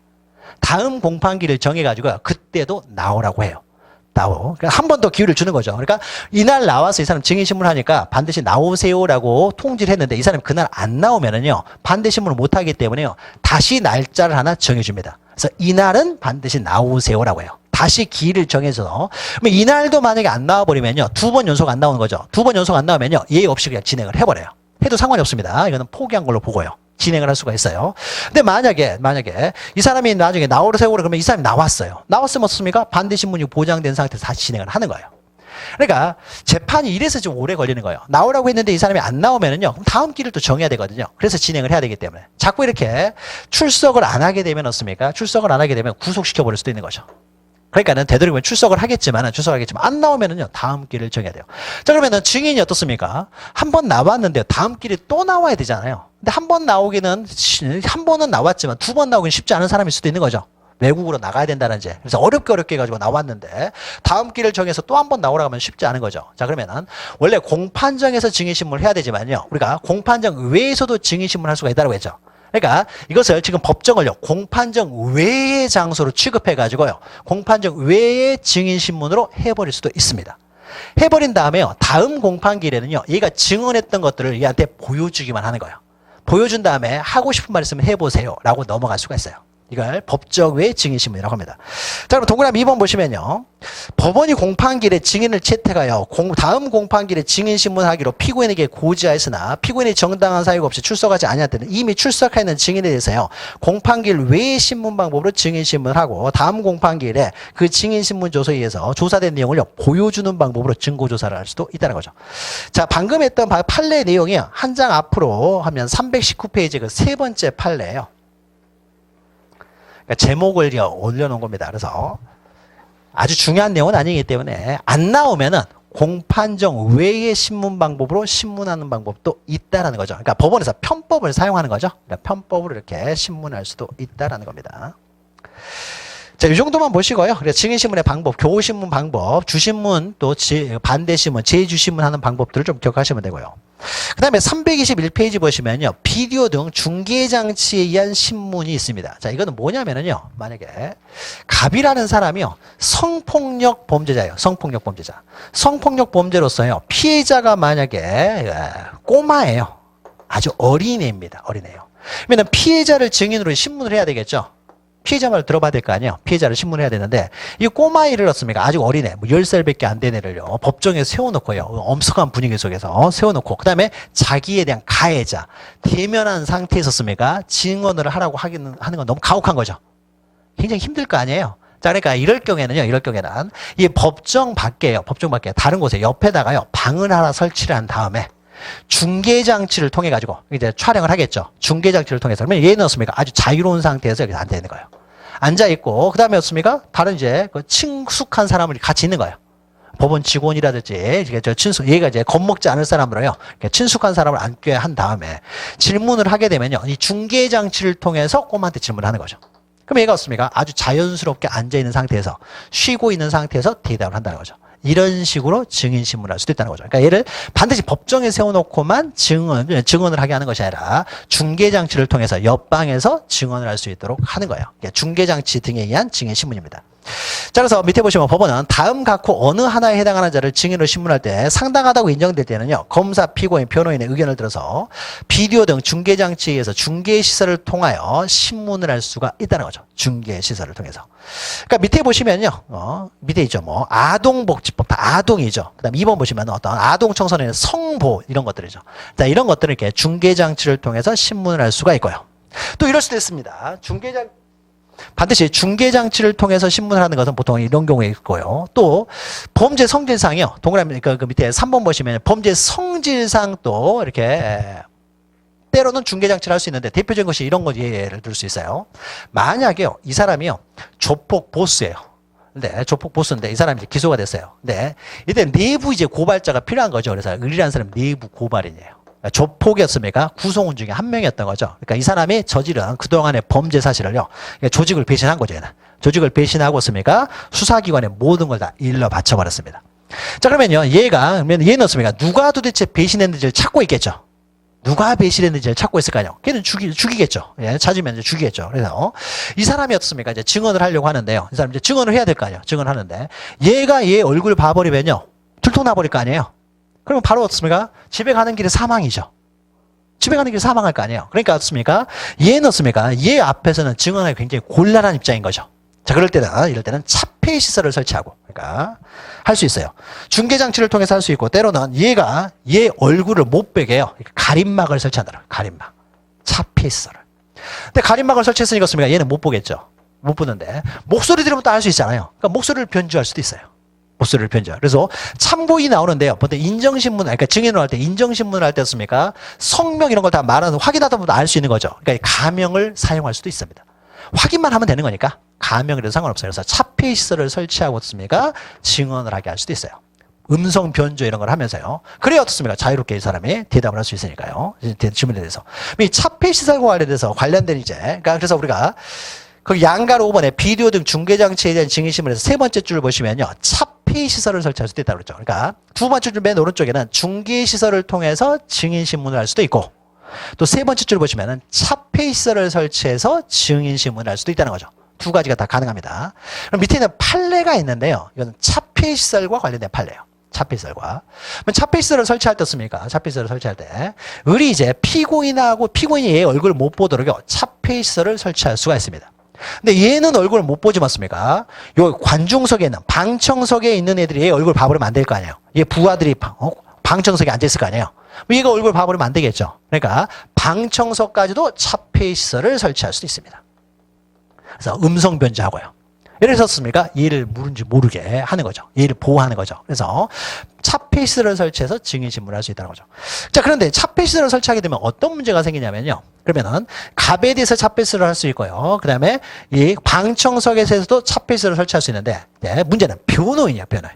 다음 공판기를 정해가지고 그때도 나오라고 해요. 그러니까 한 번 더 기회를 주는 거죠. 그러니까 이날 나와서 이 사람 증인신문을 하니까 반드시 나오세요라고 통지를 했는데 이 사람이 그날 안 나오면은요. 반대 신문을 못하기 때문에요. 다시 날짜를 하나 정해줍니다. 그래서 이날은 반드시 나오세요라고 해요. 다시 기일을 정해서 그러면 이날도 만약에 안 나와버리면요. 2번 연속 안 나오는 거죠. 2번 연속 안 나오면요. 예의 없이 그냥 진행을 해버려요. 해도 상관이 없습니다. 이거는 포기한 걸로 보고요. 진행을 할 수가 있어요. 근데 만약에 이 사람이 나중에 나오세요 그러면 이 사람이 나왔어요. 나왔으면 어떻습니까? 반대 신문이 보장된 상태에서 다시 진행을 하는 거예요. 그러니까 재판이 이래서 좀 오래 걸리는 거예요. 나오라고 했는데 이 사람이 안 나오면은요. 그럼 다음 길을 또 정해야 되거든요. 그래서 진행을 해야 되기 때문에 자꾸 이렇게 출석을 안 하게 되면 어떻습니까? 출석을 안 하게 되면 구속시켜 버릴 수도 있는 거죠. 그러니까는 되도록이면 출석을 하겠지만 안 나오면은요, 다음 길을 정해야 돼요. 자, 그러면은 증인이 어떻습니까? 한 번 나왔는데 다음 길이 또 나와야 되잖아요. 근데 한 번 나오기는, 한 번은 나왔지만 2번 나오기는 쉽지 않은 사람일 수도 있는 거죠. 외국으로 나가야 된다는지. 그래서 어렵게 해가지고 나왔는데 다음 길을 정해서 또 한 번 나오라고 하면 쉽지 않은 거죠. 자, 그러면은 원래 공판정에서 증인신문을 해야 되지만요. 우리가 공판정 외에서도 증인신문을 할 수가 있다고 했죠. 그러니까 이것을 지금 법정을요. 공판정 외의 장소로 취급해가지고요. 공판정 외의 증인신문으로 해버릴 수도 있습니다. 해버린 다음에요. 다음 공판기일에는요. 얘가 증언했던 것들을 얘한테 보여주기만 하는 거예요. 보여준 다음에 하고 싶은 말 있으면 해보세요. 라고 넘어갈 수가 있어요. 이걸 법정 외 증인신문이라고 합니다. 자, 그럼 동그라미 2번 보시면요. 법원이 공판기일에 증인을 채택하여 다음 공판기일에 증인신문하기로 피고인에게 고지하였으나 피고인이 정당한 사유가 없이 출석하지 아니할 때는 이미 출석해 있는 증인에 대해서요. 공판기일 외의 신문 방법으로 증인신문을 하고 다음 공판기일에 그 증인신문 조서에 의해서 조사된 내용을요. 보여주는 방법으로 증거조사를 할 수도 있다는 거죠. 자, 방금 했던 판례 내용이 한 장 앞으로 하면 319페이지 그 세 번째 판례예요. 그러니까 제목을 올려놓은 겁니다. 그래서 아주 중요한 내용은 아니기 때문에 안 나오면은 공판정 외의 신문 방법으로 신문하는 방법도 있다라는 거죠. 그러니까 법원에서 편법을 사용하는 거죠. 그러니까 편법으로 이렇게 신문할 수도 있다라는 겁니다. 자, 이 정도만 보시고요. 그래서 증인신문의 방법, 교우신문 방법, 주신문 또 반대신문, 제주신문 하는 방법들을 좀 기억하시면 되고요. 그 다음에 321페이지 보시면요. 비디오 등 중개장치에 의한 신문이 있습니다. 자, 이거는 뭐냐면은요. 만약에 갑이라는 사람이요. 성폭력 범죄자예요. 성폭력 범죄자. 성폭력 범죄로서요. 피해자가 만약에 꼬마예요. 아주 어린애입니다. 어린애요. 그러면 피해자를 증인으로 신문을 해야 되겠죠. 피해자 말을 들어봐야 될 거 아니에요. 피해자를 신문해야 되는데 이 꼬마아이를 얻습니까? 아직 어린애, 뭐 10살밖에 안 된 애를요. 법정에 세워놓고요. 엄숙한 분위기 속에서 세워놓고 그다음에 자기에 대한 가해자, 대면한 상태에 있었습니까? 증언을 하라고 하는 건 너무 가혹한 거죠. 굉장히 힘들 거 아니에요. 자, 그러니까 이럴 경우에는 이 법정 밖에요. 법정 밖에 다른 곳에 옆에다가요. 방을 하나 설치를 한 다음에 중계장치를 통해 가지고 이제 촬영을 하겠죠. 중계장치를 통해서. 그러면 얘는 어떻습니까? 아주 자유로운 상태에서 이렇게 앉아 있는 거예요. 앉아 있고 그다음에 어떻습니까? 다른 이제 그 친숙한 사람을 같이 있는 거예요. 법원 직원이라든지 얘가 이제 겁먹지 않을 사람으로요. 친숙한 사람을 앉게 한 다음에 질문을 하게 되면요. 이 중계장치를 통해서 꼬마한테 질문을 하는 거죠. 그럼 얘가 어떻습니까? 아주 자연스럽게 앉아 있는 상태에서 쉬고 있는 상태에서 대답을 한다는 거죠. 이런 식으로 증인신문을 할 수도 있다는 거죠. 그러니까 얘를 반드시 법정에 세워놓고만 증언을 하게 하는 것이 아니라 중계장치를 통해서 옆방에서 증언을 할 수 있도록 하는 거예요. 그러니까 중계장치 등에 의한 증인신문입니다. 자, 그래서 밑에 보시면 법원은 다음 각호 어느 하나에 해당하는 자를 증인으로 신문할 때 상당하다고 인정될 때는요. 검사, 피고인, 변호인의 의견을 들어서 비디오 등 중계장치에 의해서 중계시설을 통하여 신문을 할 수가 있다는 거죠. 중계시설을 통해서. 그러니까 밑에 보시면요. 밑에 있죠. 뭐 아동복지법, 다 아동이죠. 그다음 2번 보시면 어떤 아동 청소년의 성보 이런 것들이죠. 자, 이런 것들을 이렇게 중계장치를 통해서 신문을 할 수가 있고요. 또 이럴 수도 있습니다. 반드시 중계장치를 통해서 신문을 하는 것은 보통 이런 경우에 있고요. 또 범죄 성질상이요. 동그라미 그 밑에 3번 보시면 범죄 성질상 또 이렇게 때로는 중계장치를 할 수 있는데 대표적인 것이 이런 거 예를 들 수 있어요. 만약에요. 이 사람이요. 조폭 보스예요. 네, 조폭 보스인데 이 사람이 이제 기소가 됐어요. 네, 이때 내부 이제 고발자가 필요한 거죠. 그래서 의리라는 사람 내부 고발인이에요. 조폭이었습니까? 구성원 중에 한 명이었던 거죠. 그러니까 이 사람이 저지른 그동안의 범죄 사실을요. 조직을 배신한 거죠. 얘는. 조직을 배신하고 있습니까? 수사기관에 모든 걸 다 일러 바쳐버렸습니다. 자, 그러면 얘는 어떻습니까? 누가 도대체 배신했는지를 찾고 있겠죠. 누가 배신했는지를 찾고 있을 거 아니에요. 걔는 죽이겠죠. 예, 찾으면 이제 죽이겠죠. 그래서 이 사람이 어떻습니까? 이제 증언을 하려고 하는데요. 이 사람 이제 증언을 해야 될 거 아니에요. 증언을 하는데 얘가 얘 얼굴 봐버리면요. 들통나버릴 거 아니에요. 그러면 바로 어떻습니까? 집에 가는 길에 사망이죠. 집에 가는 길에 사망할 거 아니에요. 그러니까 어떻습니까? 얘는 어떻습니까? 얘 앞에서는 증언하기 굉장히 곤란한 입장인 거죠. 자, 이럴 때는 차폐 시설을 설치하고, 그러니까 할 수 있어요. 중계장치를 통해서 할 수 있고, 때로는 얘가 얘 얼굴을 못 뵈게 해요. 가림막을 설치한다. 가림막. 차폐 시설을. 근데 가림막을 설치했으니까 어떻습니까? 얘는 못 보겠죠. 못 보는데 목소리 들으면 또 알 수 있잖아요. 그러니까 목소리를 변조할 수도 있어요. 목소리를 변조. 그래서 참고인이 나오는데요. 보통 인정신문, 그러니까 증인을 할 때 인정신문을 할 때 습니까? 성명 이런 걸 다 말하는 확인하다 보면 알 수 있는 거죠. 그러니까 가명을 사용할 수도 있습니다. 확인만 하면 되는 거니까 가명이라도 상관없어요. 그래서 차폐 시설을 설치하고 어떻습니까? 증언을 하게 할 수도 있어요. 음성 변조 이런 걸 하면서요. 그래야 어떻습니까? 자유롭게 이 사람이 대답을 할 수 있으니까요. 질문에 대해서. 이 차폐 시설과 관련돼서 관련된 이제, 그러니까 그래서 우리가 그 양가로 5번에 비디오 등 중계장치에 대한 증인신문에서 세 번째 줄을 보시면요. 차폐 시설을 설치할 수도 있다고 그랬죠. 그러니까 두 번째 줄 맨 오른쪽에는 중계시설을 통해서 증인신문을 할 수도 있고 또 세 번째 줄 보시면은 차폐 시설을 설치해서 증인신문을 할 수도 있다는 거죠. 두 가지가 다 가능합니다. 그럼 밑에는 판례가 있는데요. 이건 차폐 시설과 관련된 판례예요. 차폐 시설과. 그럼 차폐 시설을 설치할 때 씁니까? 차폐 시설을 설치할 때 우리 이제 피고인이 얘 얼굴을 못 보도록요. 차폐 시설을 설치할 수가 있습니다. 근데 얘는 얼굴을 못 보지 않습니까? 요 관중석에 있는 방청석에 있는 애들이 얘 얼굴 봐버리면 안 될 거 아니에요. 얘 부하들이 방청석에 앉아 있을 거 아니에요. 얘가 얼굴 봐버리면 안 되겠죠. 그러니까 방청석까지도 차폐 시설을 설치할 수도 있습니다. 그래서 음성 변조하고요. 예를 들었습니까? 얘를 모른지 모르게 하는 거죠. 얘를 보호하는 거죠. 그래서 차폐 시설을 설치해서 증인신문을 할 수 있다는 거죠. 자, 그런데 차폐 시설을 설치하게 되면 어떤 문제가 생기냐면요. 그러면은 갑에 대해서 차폐 시설을 할 수 있고요. 그 다음에 이 방청석에서도 차폐 시설을 설치할 수 있는데 문제는 변호인이야, 변호인.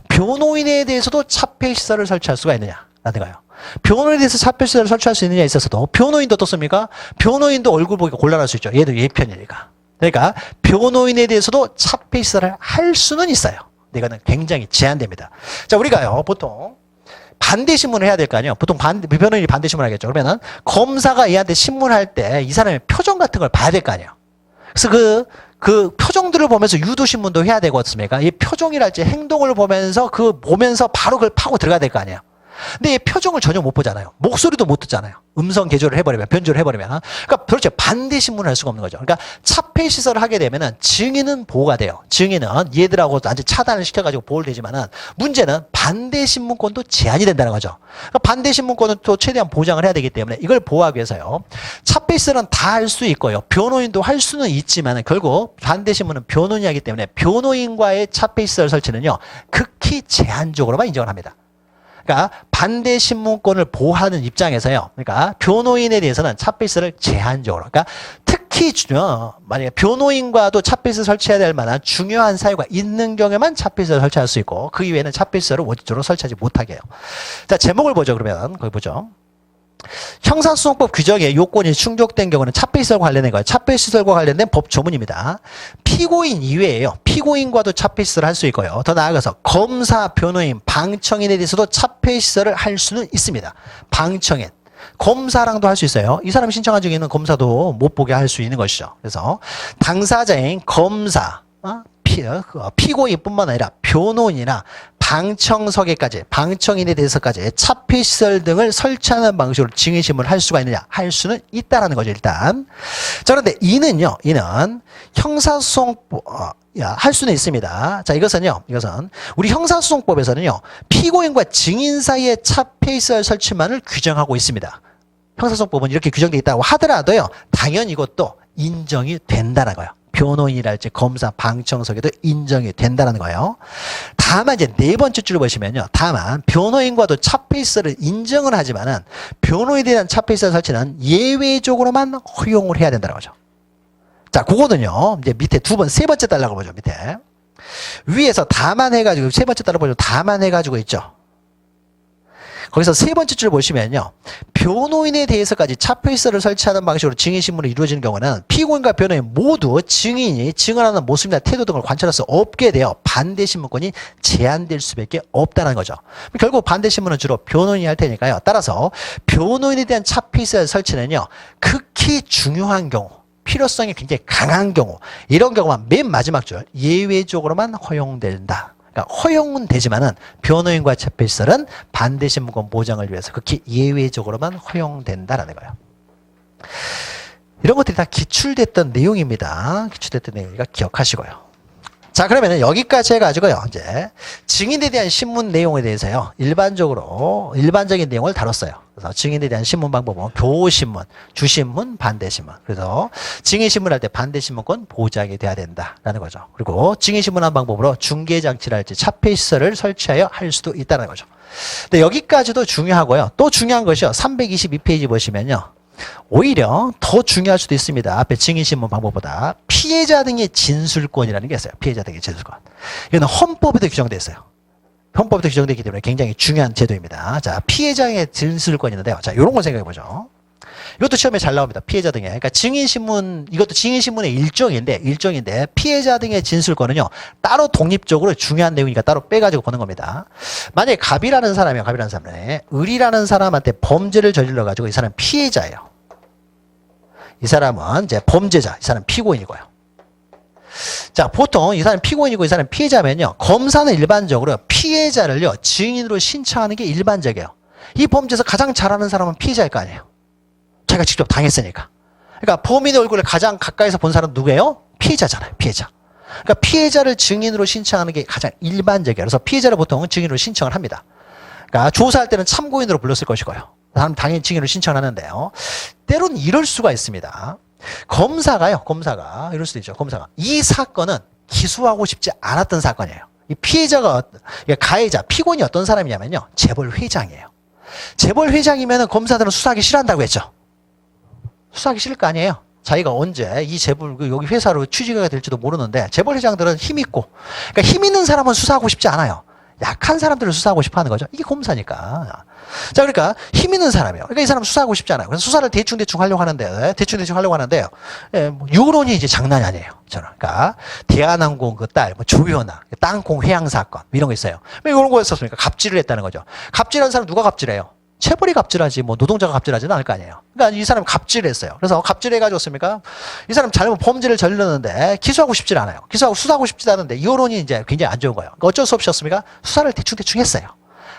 변호인에 대해서도 차폐 시설을 설치할 수가 있느냐? 라는 거예요. 변호인에 대해서 차폐 시설을 설치할 수 있느냐에 있어서도 변호인도 어떻습니까? 변호인도 얼굴 보기가 곤란할 수 있죠. 얘도 얘 편이니까. 그러니까 변호인에 대해서도 차폐시설을 할 수는 있어요. 근데 이거는 굉장히 제한됩니다. 자, 우리가요, 보통 반대 신문을 해야 될 거 아니에요. 보통 변호인이 반대 신문을 하겠죠. 그러면은 검사가 얘한테 신문할 때 이 사람의 표정 같은 걸 봐야 될 거 아니에요. 그래서 그 표정들을 보면서 유도 신문도 해야 되고 어떻습니까? 이 표정이랄지 행동을 보면서 보면서 바로 그걸 파고 들어가야 될 거 아니에요. 근데 이 표정을 전혀 못 보잖아요. 목소리도 못 듣잖아요. 음성 개조를 해버리면, 변조를 해버리면. 그러니까 도대체 반대 신문을 할 수가 없는 거죠. 그러니까 차폐 시설을 하게 되면은 증인은 보호가 돼요. 증인은 얘들하고 완전 차단을 시켜가지고 보호를 되지만은 문제는 반대 신문권도 제한이 된다는 거죠. 그러니까 반대 신문권은 또 최대한 보장을 해야 되기 때문에 이걸 보호하기 위해서요. 차폐 시설은 다 할 수 있고요. 변호인도 할 수는 있지만은 결국 반대 신문은 변호인이 하기 때문에 변호인과의 차폐 시설 설치는요. 극히 제한적으로만 인정을 합니다. 그러니까 반대 신문권을 보호하는 입장에서요. 그러니까 변호인에 대해서는 차폐시설을 제한적으로. 그러니까 특히 만약에 변호인과도 차폐시설 설치해야 될 만한 중요한 사유가 있는 경우에만 차폐시설을 설치할 수 있고 그 이외에는 차폐시설을 원칙적으로 설치하지 못하게 해요. 자, 제목을 보죠. 그러면 거기 보죠. 형사소송법 규정에 요건이 충족된 경우는 차폐시설과 관련된 거예요. 차폐시설과 관련된 법 조문입니다. 피고인 이외에요. 피고인과도 차폐시설을 할 수 있고요. 더 나아가서 검사, 변호인, 방청인에 대해서도 차폐시설을 할 수는 있습니다. 방청인. 검사랑도 할 수 있어요. 이 사람이 신청한 적이 있는 검사도 못 보게 할 수 있는 것이죠. 그래서 당사자인 검사, 피고인뿐만 아니라 변호인이나 방청석에까지, 방청인에 대해서까지 차폐시설 등을 설치하는 방식으로 증인신문을 할 수가 있느냐? 할 수는 있다라는 거죠, 일단. 자, 그런데 이는 형사소송법, 할 수는 있습니다. 자, 이것은 우리 형사소송법에서는요, 피고인과 증인 사이의 차폐시설 설치만을 규정하고 있습니다. 형사소송법은 이렇게 규정되어 있다고 하더라도요, 당연히 이것도 인정이 된다는 거예요. 변호인이랄지 검사, 방청석에도 인정이 된다는 거예요. 다만 이제 네 번째 줄을 보시면요. 다만 변호인과도 차폐시설을 인정을 하지만은 변호인에 대한 차폐시설 설치는 예외적으로만 허용을 해야 된다는 거죠. 자, 그거는요. 이제 밑에 세 번째 달라고 보죠. 밑에. 위에서 다만 해가지고 세 번째 달라 보죠. 다만 해가지고 있죠. 거기서 세 번째 줄 보시면요. 변호인에 대해서까지 차폐시설을 설치하는 방식으로 증인신문이 이루어지는 경우는 피고인과 변호인 모두 증인이 증언하는 모습이나 태도 등을 관찰할 수 없게 되어 반대신문권이 제한될 수밖에 없다는 거죠. 결국 반대신문은 주로 변호인이 할 테니까요. 따라서 변호인에 대한 차폐시설 설치는요. 극히 중요한 경우, 필요성이 굉장히 강한 경우, 이런 경우만 맨 마지막 줄 예외적으로만 허용된다. 그러니까 허용은 되지만은 변호인과 차폐시설은 반대신문권 보장을 위해서 극히 예외적으로만 허용된다라는 거예요. 이런 것들이 다 기출됐던 내용입니다. 기출됐던 내용이니까 기억하시고요. 자, 그러면은 여기까지 해가지고요. 이제 증인에 대한 신문 내용에 대해서요. 일반적인 내용을 다뤘어요. 그래서 증인에 대한 신문 방법은 교신문, 주신문, 반대신문. 그래서 증인신문할 때 반대신문권 보장이 돼야 된다라는 거죠. 그리고 증인신문한 방법으로 중개장치랄지 차폐시설을 설치하여 할 수도 있다는 거죠. 근데 여기까지도 중요하고요. 또 중요한 것이요. 322페이지 보시면요. 오히려 더 중요할 수도 있습니다. 앞에 증인신문 방법보다 피해자 등의 진술권이라는 게 있어요. 피해자 등의 진술권. 이거는 헌법에도 규정되어 있어요. 헌법에도 규정되어 있기 때문에 굉장히 중요한 제도입니다. 자, 피해자의 진술권이 있는데요. 자, 이런 걸 생각해 보죠. 이것도 시험에 잘 나옵니다. 피해자 등의. 그러니까 증인신문, 이것도 증인신문의 일종인데 피해자 등의 진술권은요. 따로 독립적으로 중요한 내용이니까 따로 빼가지고 보는 겁니다. 만약에 갑이라는 사람이 을이라는 사람한테 범죄를 저질러가지고 이 사람은 피해자예요. 이 사람은 이제 범죄자, 이 사람은 피고인이고요. 자, 보통 이 사람은 피고인이고 이 사람은 피해자면요. 검사는 일반적으로 피해자를요. 증인으로 신청하는 게 일반적이에요. 이 범죄에서 가장 잘하는 사람은 피해자일 거 아니에요. 자기가 직접 당했으니까. 그러니까 범인의 얼굴을 가장 가까이서 본 사람은 누구예요? 피해자잖아요. 피해자. 그러니까 피해자를 증인으로 신청하는 게 가장 일반적이에요. 그래서 피해자를 보통 증인으로 신청을 합니다. 그러니까 조사할 때는 참고인으로 불렀을 것이고요. 당연히 증인으로 신청하는데요. 때로는 이럴 수가 있습니다. 검사가 이럴 수도 있죠. 검사가 이 사건은 기소하고 싶지 않았던 사건이에요. 이 피해자가 가해자, 피고인이 어떤 사람이냐면요. 재벌 회장이에요. 재벌 회장이면 검사들은 수사하기 싫어한다고 했죠. 수사하기 싫을 거 아니에요. 자기가 언제 이 재벌 여기 회사로 취직하게 될지도 모르는데 재벌 회장들은 힘 있고, 그러니까 힘 있는 사람은 수사하고 싶지 않아요. 약한 사람들을 수사하고 싶어 하는 거죠. 이게 검사니까. 자, 그러니까 힘 있는 사람이에요. 그러니까 이 사람 수사하고 싶지 않아요. 그래서 수사를 대충 하려고 하는데, 대충 하려고 하는데요. 예, 뭐 여론이 이제 장난이 아니에요. 저는. 그러니까 대한항공 그 딸, 뭐 조현아, 땅콩 회항 사건 뭐 이런 거 있어요. 이런 거였었으니까 갑질을 했다는 거죠. 갑질한 사람 누가 갑질해요? 체벌이 갑질하지 뭐 노동자가 갑질하지는 않을 거 아니에요. 그러니까 이 사람 갑질했어요. 그래서 갑질해가지고 습니까? 이 사람 잘못 범죄를 저질렀는데 기소하고 싶질 않아요. 기소하고 수사하고 싶지 않은데 여론이 이제 굉장히 안 좋은 거예요. 그러니까 어쩔 수 없었습니까? 수사를 대충 했어요.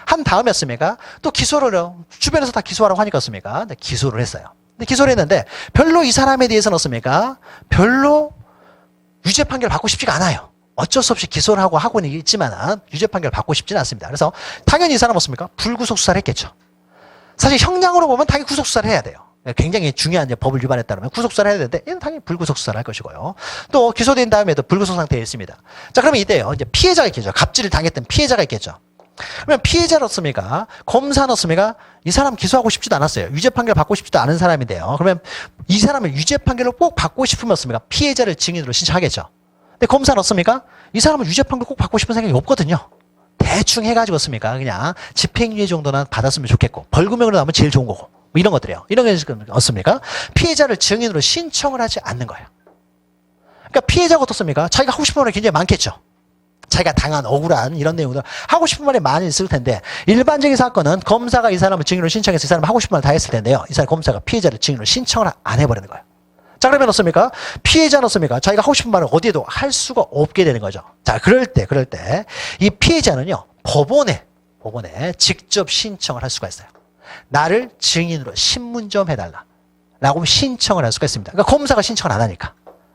한 다음이었습니까? 또 기소를 주변에서 다 기소하라고 하니까였습니까? 기소를 했어요. 근데 기소를 했는데 별로 이 사람에 대해서는 어떻습니까? 별로 유죄 판결 받고 싶지가 않아요. 어쩔 수 없이 기소를 하고는 있지만 유죄 판결 받고 싶지는 않습니다. 그래서 당연히 이 사람 어떻습니까? 불구속 수사를 했겠죠. 사실 형량으로 보면 당연히 구속수사를 해야 돼요. 굉장히 중요한 법을 위반했다면 구속수사를 해야 되는데 얘는 당연히 불구속수사를 할 것이고요. 또 기소된 다음에도 불구속 상태에 있습니다. 자, 그러면 이때요. 이제 피해자가 있겠죠. 갑질을 당했던 피해자가 있겠죠. 그러면 피해자로습니까? 검사로습니까? 이 사람 기소하고 싶지도 않았어요. 유죄 판결 받고 싶지도 않은 사람인데요. 그러면 이 사람을 유죄 판결을 꼭 받고 싶으면 어떻습니까? 피해자를 증인으로 신청하겠죠. 근데 검사는 어떻습니까? 이 사람은 유죄 판결 꼭 받고 싶은 생각이 없거든요. 대충 해가지고 습니까? 그냥 집행유예 정도는 받았으면 좋겠고 벌금형으로 나오면 제일 좋은 거고 뭐 이런 것들이에요. 이런 게 어떻습니까? 피해자를 증인으로 신청을 하지 않는 거예요. 그러니까 피해자가 어떻습니까? 자기가 하고 싶은 말이 굉장히 많겠죠. 자기가 당한 억울한 이런 내용들 하고 싶은 말이 많이 있을 텐데 일반적인 사건은 검사가 이 사람을 증인으로 신청해서 이 사람 하고 싶은 말 다 했을 텐데요. 이 사람 검사가 피해자를 증인으로 신청을 안 해버리는 거예요. 자, 그러면 어떻습니까? 피해자는 어떻습니까? 자기가 하고 싶은 말을 어디에도 할 수가 없게 되는 거죠. 자, 그럴 때, 이 피해자는요, 법원에 직접 신청을 할 수가 있어요. 나를 증인으로 신문 좀 해달라. 라고 신청을 할 수가 있습니다. 그러니까 검사가 신청을 안 하니까.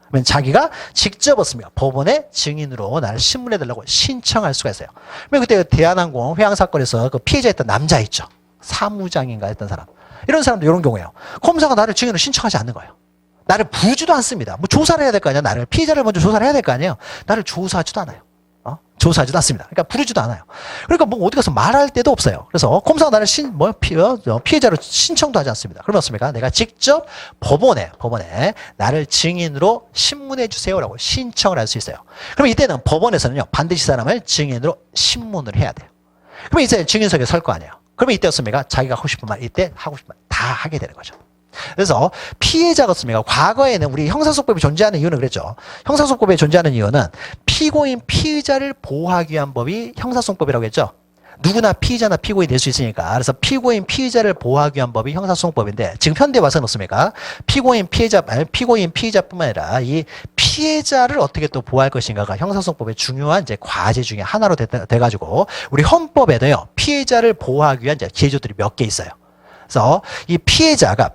그러면 자기가 직접 어떻습니까? 법원에 증인으로 나를 신문해달라고 신청할 수가 있어요. 그러면 그때 대한항공 회항 사건에서 그 피해자였던 남자 있죠. 사무장인가 했던 사람. 이런 사람도 이런 경우예요. 검사가 나를 증인으로 신청하지 않는 거예요. 나를 부르지도 않습니다. 뭐 조사를 해야 될 거 아니야. 나를 피해자를 먼저 조사를 해야 될 거 아니에요. 나를 조사하지도 않아요. 조사하지도 않습니다. 그러니까 부르지도 않아요. 그러니까 뭐 어디 가서 말할 데도 없어요. 그래서 검사가 나를 피해자로 신청도 하지 않습니다. 그러면 어떻습니까? 내가 직접 법원에 나를 증인으로 신문해 주세요라고 신청을 할 수 있어요. 그럼 이때는 법원에서는요 반드시 사람을 증인으로 신문을 해야 돼요. 그러면 이제 증인석에 설 거 아니에요. 그러면 이때 어떻습니까? 자기가 하고 싶은 말 이때 하고 싶은 말 다 하게 되는 거죠. 그래서 피해자가 어떻습니까? 과거에는 우리 형사소송법이 존재하는 이유는 그랬죠. 형사소송법에 존재하는 이유는 피고인 피의자를 보호하기 위한 법이 형사소송법이라고 했죠. 누구나 피의자나 피고인이 될 수 있으니까. 그래서 피고인 피의자를 보호하기 위한 법이 형사소송법인데 지금 현대 와서는 어떻습니까? 피고인 피의자뿐만 아니라 이 피해자를 어떻게 또 보호할 것인가가 형사소송법의 중요한 이제 과제 중에 하나로 돼가지고 우리 헌법에도요 피해자를 보호하기 위한 이제 기조들이 몇 개 있어요. 그래서 이 피해자가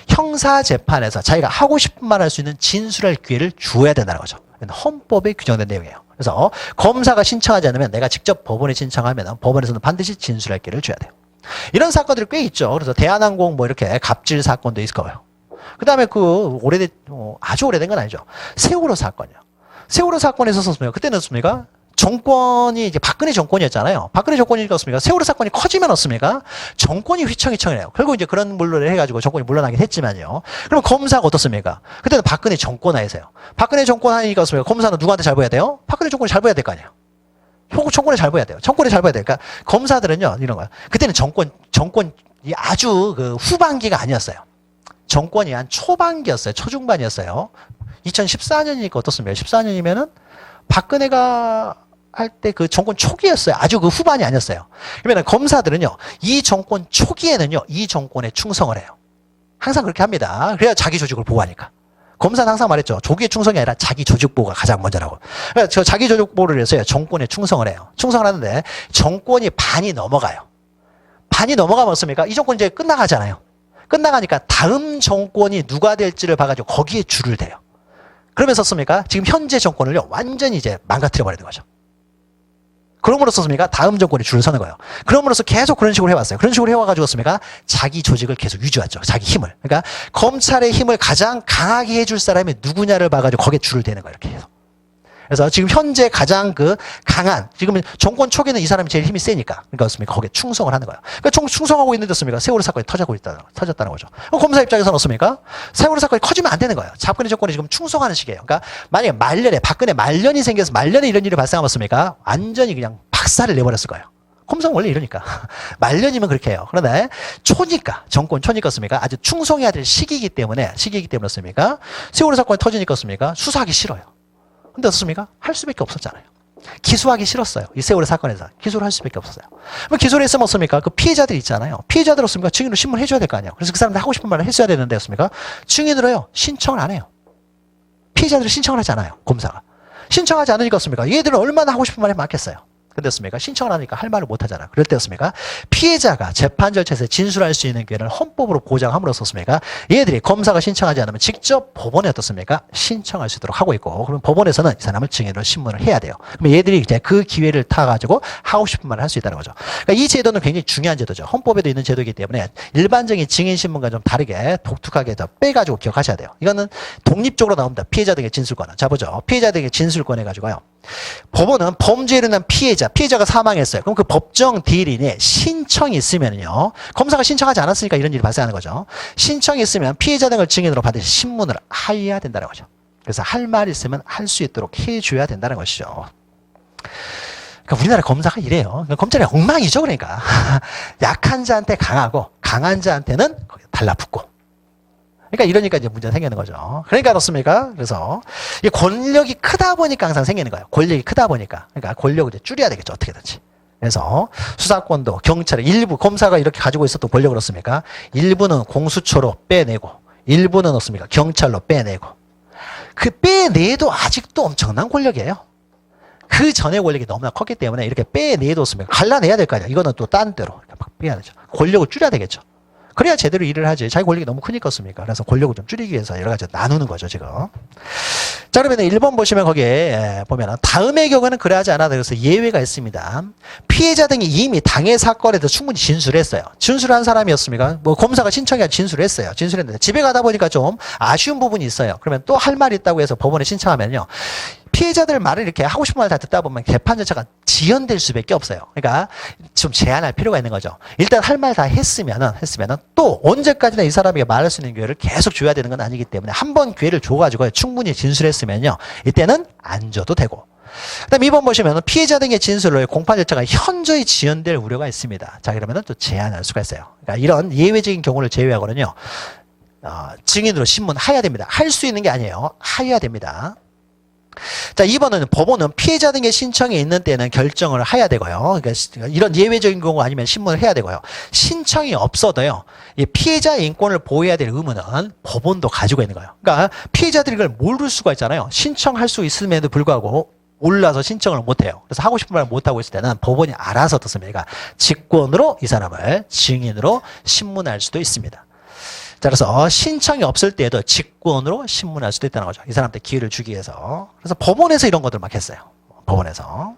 형사 재판에서 자기가 하고 싶은 말 할 수 있는 진술할 기회를 주어야 된다는 거죠. 헌법에 규정된 내용이에요. 그래서 검사가 신청하지 않으면 내가 직접 법원에 신청하면 법원에서는 반드시 진술할 기회를 줘야 돼요. 이런 사건들이 꽤 있죠. 그래서 대한항공 뭐 이렇게 갑질 사건도 있을 거예요. 그 다음에 아주 오래된 건 아니죠. 세월호 사건이요. 세월호 사건에 있었습니까? 그때는 어떻습니까? 정권이 이제 박근혜 정권이었잖아요. 박근혜 정권이니까 어떻습니까? 세월호 사건이 커지면 어떻습니까? 정권이 휘청휘청해요. 결국 이제 그런 물러를 해가지고 정권이 물러나긴 했지만요. 그럼 검사가 어떻습니까? 그때는 박근혜 정권 하에서요. 박근혜 정권 하니까 어떻습니까? 검사는 누구한테 잘 보여야 돼요? 박근혜 정권이 잘 보여야 될 거 아니에요. 정권에 잘 보여야 돼요. 정권에 잘 보여야 돼요. 그러니까 검사들은요, 이런 거예요. 그때는 정권이 아주 그 후반기가 아니었어요. 정권이 한 초반기였어요. 초중반이었어요. 2014년이니까 어떻습니까? 14년이면은 박근혜가 할 때 그 정권 초기였어요. 아주 그 후반이 아니었어요. 그러면 검사들은요, 이 정권 초기에는요, 이 정권에 충성을 해요. 항상 그렇게 합니다. 그래야 자기 조직을 보호하니까. 검사는 항상 말했죠. 조기의 충성이 아니라 자기 조직 보호가 가장 먼저라고. 그러니까 저 자기 조직 보호를 위해서 정권에 충성을 해요. 충성을 하는데 정권이 반이 넘어가요. 반이 넘어가면 어떻습니까? 이 정권 이제 끝나가잖아요. 끝나가니까 다음 정권이 누가 될지를 봐가지고 거기에 줄을 대요. 그러면서 씁니까? 지금 현재 정권을요, 완전히 이제 망가뜨려버리는 거죠. 그럼으로써 씁니까? 다음 정권이 줄을 서는 거예요. 그럼으로써 계속 그런 식으로 해왔어요. 그런 식으로 해와가지고 씁니까? 자기 조직을 계속 유지하죠. 자기 힘을. 그러니까 검찰의 힘을 가장 강하게 해줄 사람이 누구냐를 봐가지고 거기에 줄을 대는 거예요. 이렇게 해서. 그래서 지금 현재 가장 그 강한, 지금 정권 초기는 이 사람이 제일 힘이 세니까. 그러니까 어떻습니까? 거기에 충성을 하는 거예요. 그러니까 충성하고 있는데 어떻습니까? 세월호 사건이 터졌다는 거죠. 검사 입장에서는 어떻습니까? 세월호 사건이 커지면 안 되는 거예요. 박근혜 정권이 지금 충성하는 시기예요. 그러니까 만약에 박근혜 말년이 생겨서 말년에 이런 일이 발생하면 어떻습니까? 완전히 그냥 박살을 내버렸을 거예요. 검사는 원래 이러니까. 말년이면 그렇게 해요. 그런데 초니까, 정권 초니까습니까? 아주 충성해야 될 시기이기 때문에 그렇습니까? 세월호 사건이 터지니까 습니까? 수사하기 싫어요. 근데 어떻습니까? 할 수밖에 없었잖아요. 기소하기 싫었어요. 이 세월호 사건에서. 기소를 할 수밖에 없었어요. 그럼 기소를 했으면 어떻습니까? 그 피해자들 있잖아요. 피해자들 없습니까? 증인으로 신문해줘야 될 거 아니에요. 그래서 그 사람들 하고 싶은 말을 했어야 되는데 없습니까? 증인으로요. 신청을 안 해요. 피해자들은 신청을 하지 않아요. 검사가. 신청하지 않으니까 어떻습니까? 얘들은 얼마나 하고 싶은 말이 많겠어요. 근데 어떻습니까? 신청을 하니까 할 말을 못 하잖아. 그럴 때 어떻습니까? 피해자가 재판 절차에서 진술할 수 있는 기회를 헌법으로 보장함으로써 어떻습니까? 얘들이 검사가 신청하지 않으면 직접 법원에 어떻습니까? 신청할 수 있도록 하고 있고, 그럼 법원에서는 이 사람을 증인으로 신문을 해야 돼요. 그럼 얘들이 이제 그 기회를 타가지고 하고 싶은 말을 할 수 있다는 거죠. 그러니까 이 제도는 굉장히 중요한 제도죠. 헌법에도 있는 제도이기 때문에 일반적인 증인 신문과 좀 다르게 독특하게 더 빼가지고 기억하셔야 돼요. 이거는 독립적으로 나옵니다. 피해자 등의 진술권은. 자, 보죠. 피해자 등의 진술권 해가지고요. 법원은 범죄로 인한 피해자가 사망했어요. 그럼 그 법정 대리인의 신청이 있으면요. 검사가 신청하지 않았으니까 이런 일이 발생하는 거죠. 신청이 있으면 피해자 등을 증인으로 반드시 신문을 해야 된다는 거죠. 그래서 할 말이 있으면 할 수 있도록 해줘야 된다는 것이죠. 그러니까 우리나라 검사가 이래요. 그러니까 검찰이 엉망이죠. 그러니까. 약한 자한테 강하고 강한 자한테는 달라붙고. 그러니까 이러니까 이제 문제가 생기는 거죠. 그러니까 그렇습니까? 그래서 이 권력이 크다 보니까 항상 생기는 거예요. 권력이 크다 보니까. 그러니까 권력을 이제 줄여야 되겠죠. 어떻게든지. 그래서 수사권도 경찰의 일부 검사가 이렇게 가지고 있었던 권력을 그렇습니까? 일부는 공수처로 빼내고 일부는 어떻습니까? 경찰로 빼내고. 그 빼내도 아직도 엄청난 권력이에요. 그 전의 권력이 너무나 컸기 때문에 이렇게 빼내뒀습니다. 갈라내야 될 거 아니야. 이거는 또 딴 데로 막 빼야 되죠. 권력을 줄여야 되겠죠. 그래야 제대로 일을 하지. 자기 권력이 너무 크니까 습니까? 그래서 권력을 좀 줄이기 위해서 여러 가지 나누는 거죠, 지금. 자, 그러면 1번 보시면 거기에 보면은 다음의 경우는 그러하지 않아도 그래서 예외가 있습니다. 피해자 등이 이미 당해 사건에 대해서 충분히 진술했어요. 진술한 사람이었습니까? 뭐 검사가 신청해 진술했어요. 진술했는데 집에 가다 보니까 좀 아쉬운 부분이 있어요. 그러면 또 할 말이 있다고 해서 법원에 신청하면요. 피해자들 말을 이렇게 하고 싶은 말 다 듣다 보면 재판 절차가 지연될 수밖에 없어요. 그러니까 좀 제한할 필요가 있는 거죠. 일단 할 말 다 했으면은 또 언제까지나 이 사람에게 말할 수 있는 기회를 계속 줘야 되는 건 아니기 때문에 한 번 기회를 줘가지고 충분히 진술했으면요. 이때는 안 줘도 되고. 그다음 2번 보시면 피해자 등의 진술로 공판 절차가 현저히 지연될 우려가 있습니다. 자, 그러면은 또 제한할 수가 있어요. 그러니까 이런 예외적인 경우를 제외하고는요. 증인으로 신문해야 됩니다. 할 수 있는 게 아니에요. 해야 됩니다. 자, 2번은 법원은 피해자 등의 신청이 있는 때는 결정을 해야 되고요. 그러니까 이런 예외적인 경우 아니면 신문을 해야 되고요. 신청이 없어도요. 이 피해자의 인권을 보호해야 될 의무는 법원도 가지고 있는 거예요. 그러니까 피해자들이 이걸 모를 수가 있잖아요. 신청할 수 있음에도 불구하고 몰라서 신청을 못해요. 그래서 하고 싶은 말을 못하고 있을 때는 법원이 알아서 어떻습니까? 직권으로 이 사람을 증인으로 신문할 수도 있습니다. 자, 그래서 신청이 없을 때에도 직권으로 신문할 수도 있다는 거죠. 이 사람한테 기회를 주기 위해서. 그래서 법원에서 이런 것들 막 했어요. 법원에서.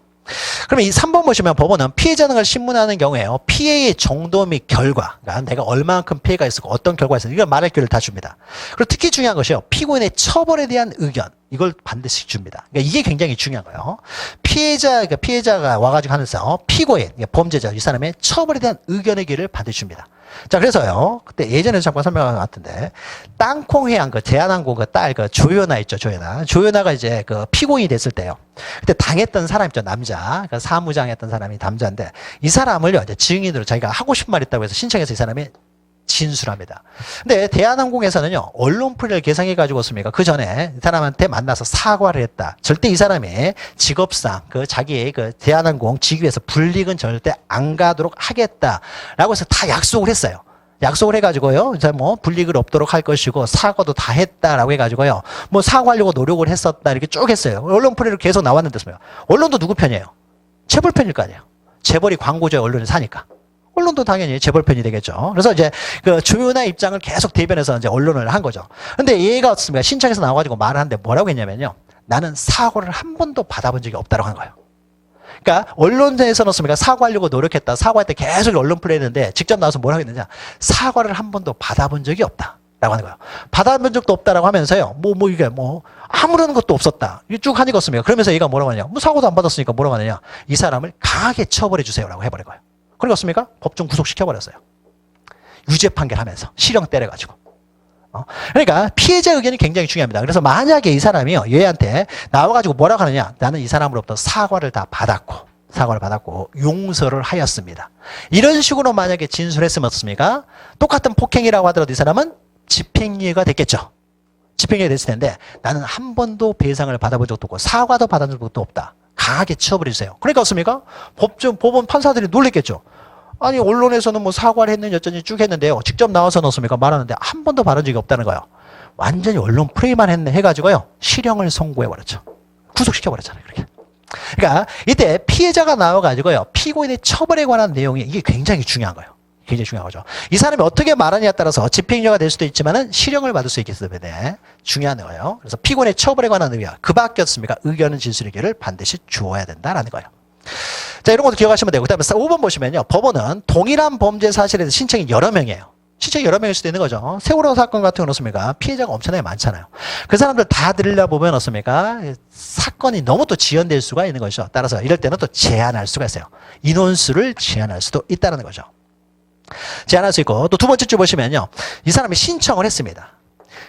그러면 이 3번 보시면 법원은 피해자 등을 신문하는 경우에요. 피해의 정도 및 결과. 그러니까 내가 얼마만큼 피해가 있었고 어떤 결과가 있었고 이걸 말할 기회를 다 줍니다. 그리고 특히 중요한 것이요. 피고인의 처벌에 대한 의견. 이걸 반드시 줍니다. 그러니까 이게 굉장히 중요한 거예요. 피해자가 와가지고 하면서 피고인, 범죄자, 이 사람의 처벌에 대한 의견의 기회를 반드시 줍니다. 자, 그래서요. 그때 예전에 잠깐 설명한 것 같은데, 땅콩회항, 대한항공 딸, 조연아 있죠, 조연아. 조연아가 이제 피고인이 됐을 때요. 그때 당했던 사람 있죠, 남자. 사무장 했던 사람이 남자인데, 이 사람을요, 이제 증인으로 자기가 하고 싶은 말 있다고 해서 신청해서 이 사람이 진술합니다. 근데 대한항공에서는요, 언론풀이를 계상해가지고 습니까? 그 전에 이 사람한테 만나서 사과를 했다. 절대 이 사람이 직업상 자기의 대한항공 직위에서 불이익은 절대 안 가도록 하겠다라고 해서 다 약속을 했어요. 약속을 해가지고요, 이제 불이익을 없도록 할 것이고 사과도 다 했다라고 해가지고요, 사과하려고 노력을 했었다 이렇게 쭉 했어요. 언론풀이를 계속 나왔는데 언론도 누구 편이에요? 재벌 편일 거 아니에요. 재벌이 광고주의 언론을 사니까. 언론도 당연히 재벌 편이 되겠죠. 그래서 이제 조연아 입장을 계속 대변해서 이제 언론을 한 거죠. 근데 얘가 어떻습니까? 신청해서 나와가지고 말을 하는데 뭐라고 했냐면요. 나는 사과를 한 번도 받아본 적이 없다고 하는 거예요. 그러니까 언론에서는 어떻습니까? 사과하려고 노력했다. 사과할 때 계속 언론 플레이했는데 직접 나와서 뭐라고 했느냐. 사과를 한 번도 받아본 적이 없다. 라고 하는 거예요. 받아본 적도 없다라고 하면서요. 이게 아무런 것도 없었다. 이게 쭉 하니까 없습니까? 그러면서 얘가 뭐라고 하냐. 사과도 안 받았으니까 뭐라고 하느냐. 이 사람을 강하게 처벌해 주세요라고 해버린 거예요. 그렇습니까? 법정 구속시켜버렸어요. 유죄 판결하면서 실형 때려가지고. 그러니까 피해자 의견이 굉장히 중요합니다. 그래서 만약에 이 사람이요 얘한테 나와가지고 뭐라고 하느냐, 나는 이 사람으로부터 사과를 다 받았고 사과를 받았고 용서를 하였습니다. 이런 식으로 만약에 진술했으면 어떻습니까? 똑같은 폭행이라고 하더라도 이 사람은 집행유예가 됐겠죠. 집행유예 됐을 텐데 나는 한 번도 배상을 받아본 적도 없고 사과도 받아본 적도 없다. 강하게 처벌해주세요. 그러니까 어떻습니까? 법원 판사들이 놀랬겠죠. 아니 언론에서는 뭐 사과를 했는지 어쩐지 쭉 했는데요. 직접 나와서 넣습니까? 말하는데 한 번도 받은 적이 없다는 거예요. 완전히 언론 프레임만 했네 해가지고요. 실형을 선고해버렸죠. 구속시켜버렸잖아요. 그렇게. 그러니까 이때 피해자가 나와가지고요. 피고인의 처벌에 관한 내용이 이게 굉장히 중요한 거예요. 굉장히 중요한 거죠. 이 사람이 어떻게 말하냐에 따라서 집행유예가 될 수도 있지만은 실형을 받을 수 있기 때문에 중요한 거예요. 그래서 피고인의 처벌에 관한 의견, 그 밖에 없습니까? 의견은 진술의 기회를 반드시 주어야 된다라는 거예요. 자, 이런 것도 기억하시면 되고, 그 다음에 5번 보시면요. 법원은 동일한 범죄 사실에 대해서 신청이 여러 명이에요. 신청이 여러 명일 수도 있는 거죠. 세월호 사건 같은 경우는 어떻습니까? 피해자가 엄청나게 많잖아요. 그 사람들 다 들으려보면 어떻습니까? 사건이 너무 또 지연될 수가 있는 거죠. 따라서 이럴 때는 또 제한할 수가 있어요. 인원수를 제한할 수도 있다는 거죠. 제한할 수 있고, 또 두 번째 줄 보시면요. 이 사람이 신청을 했습니다.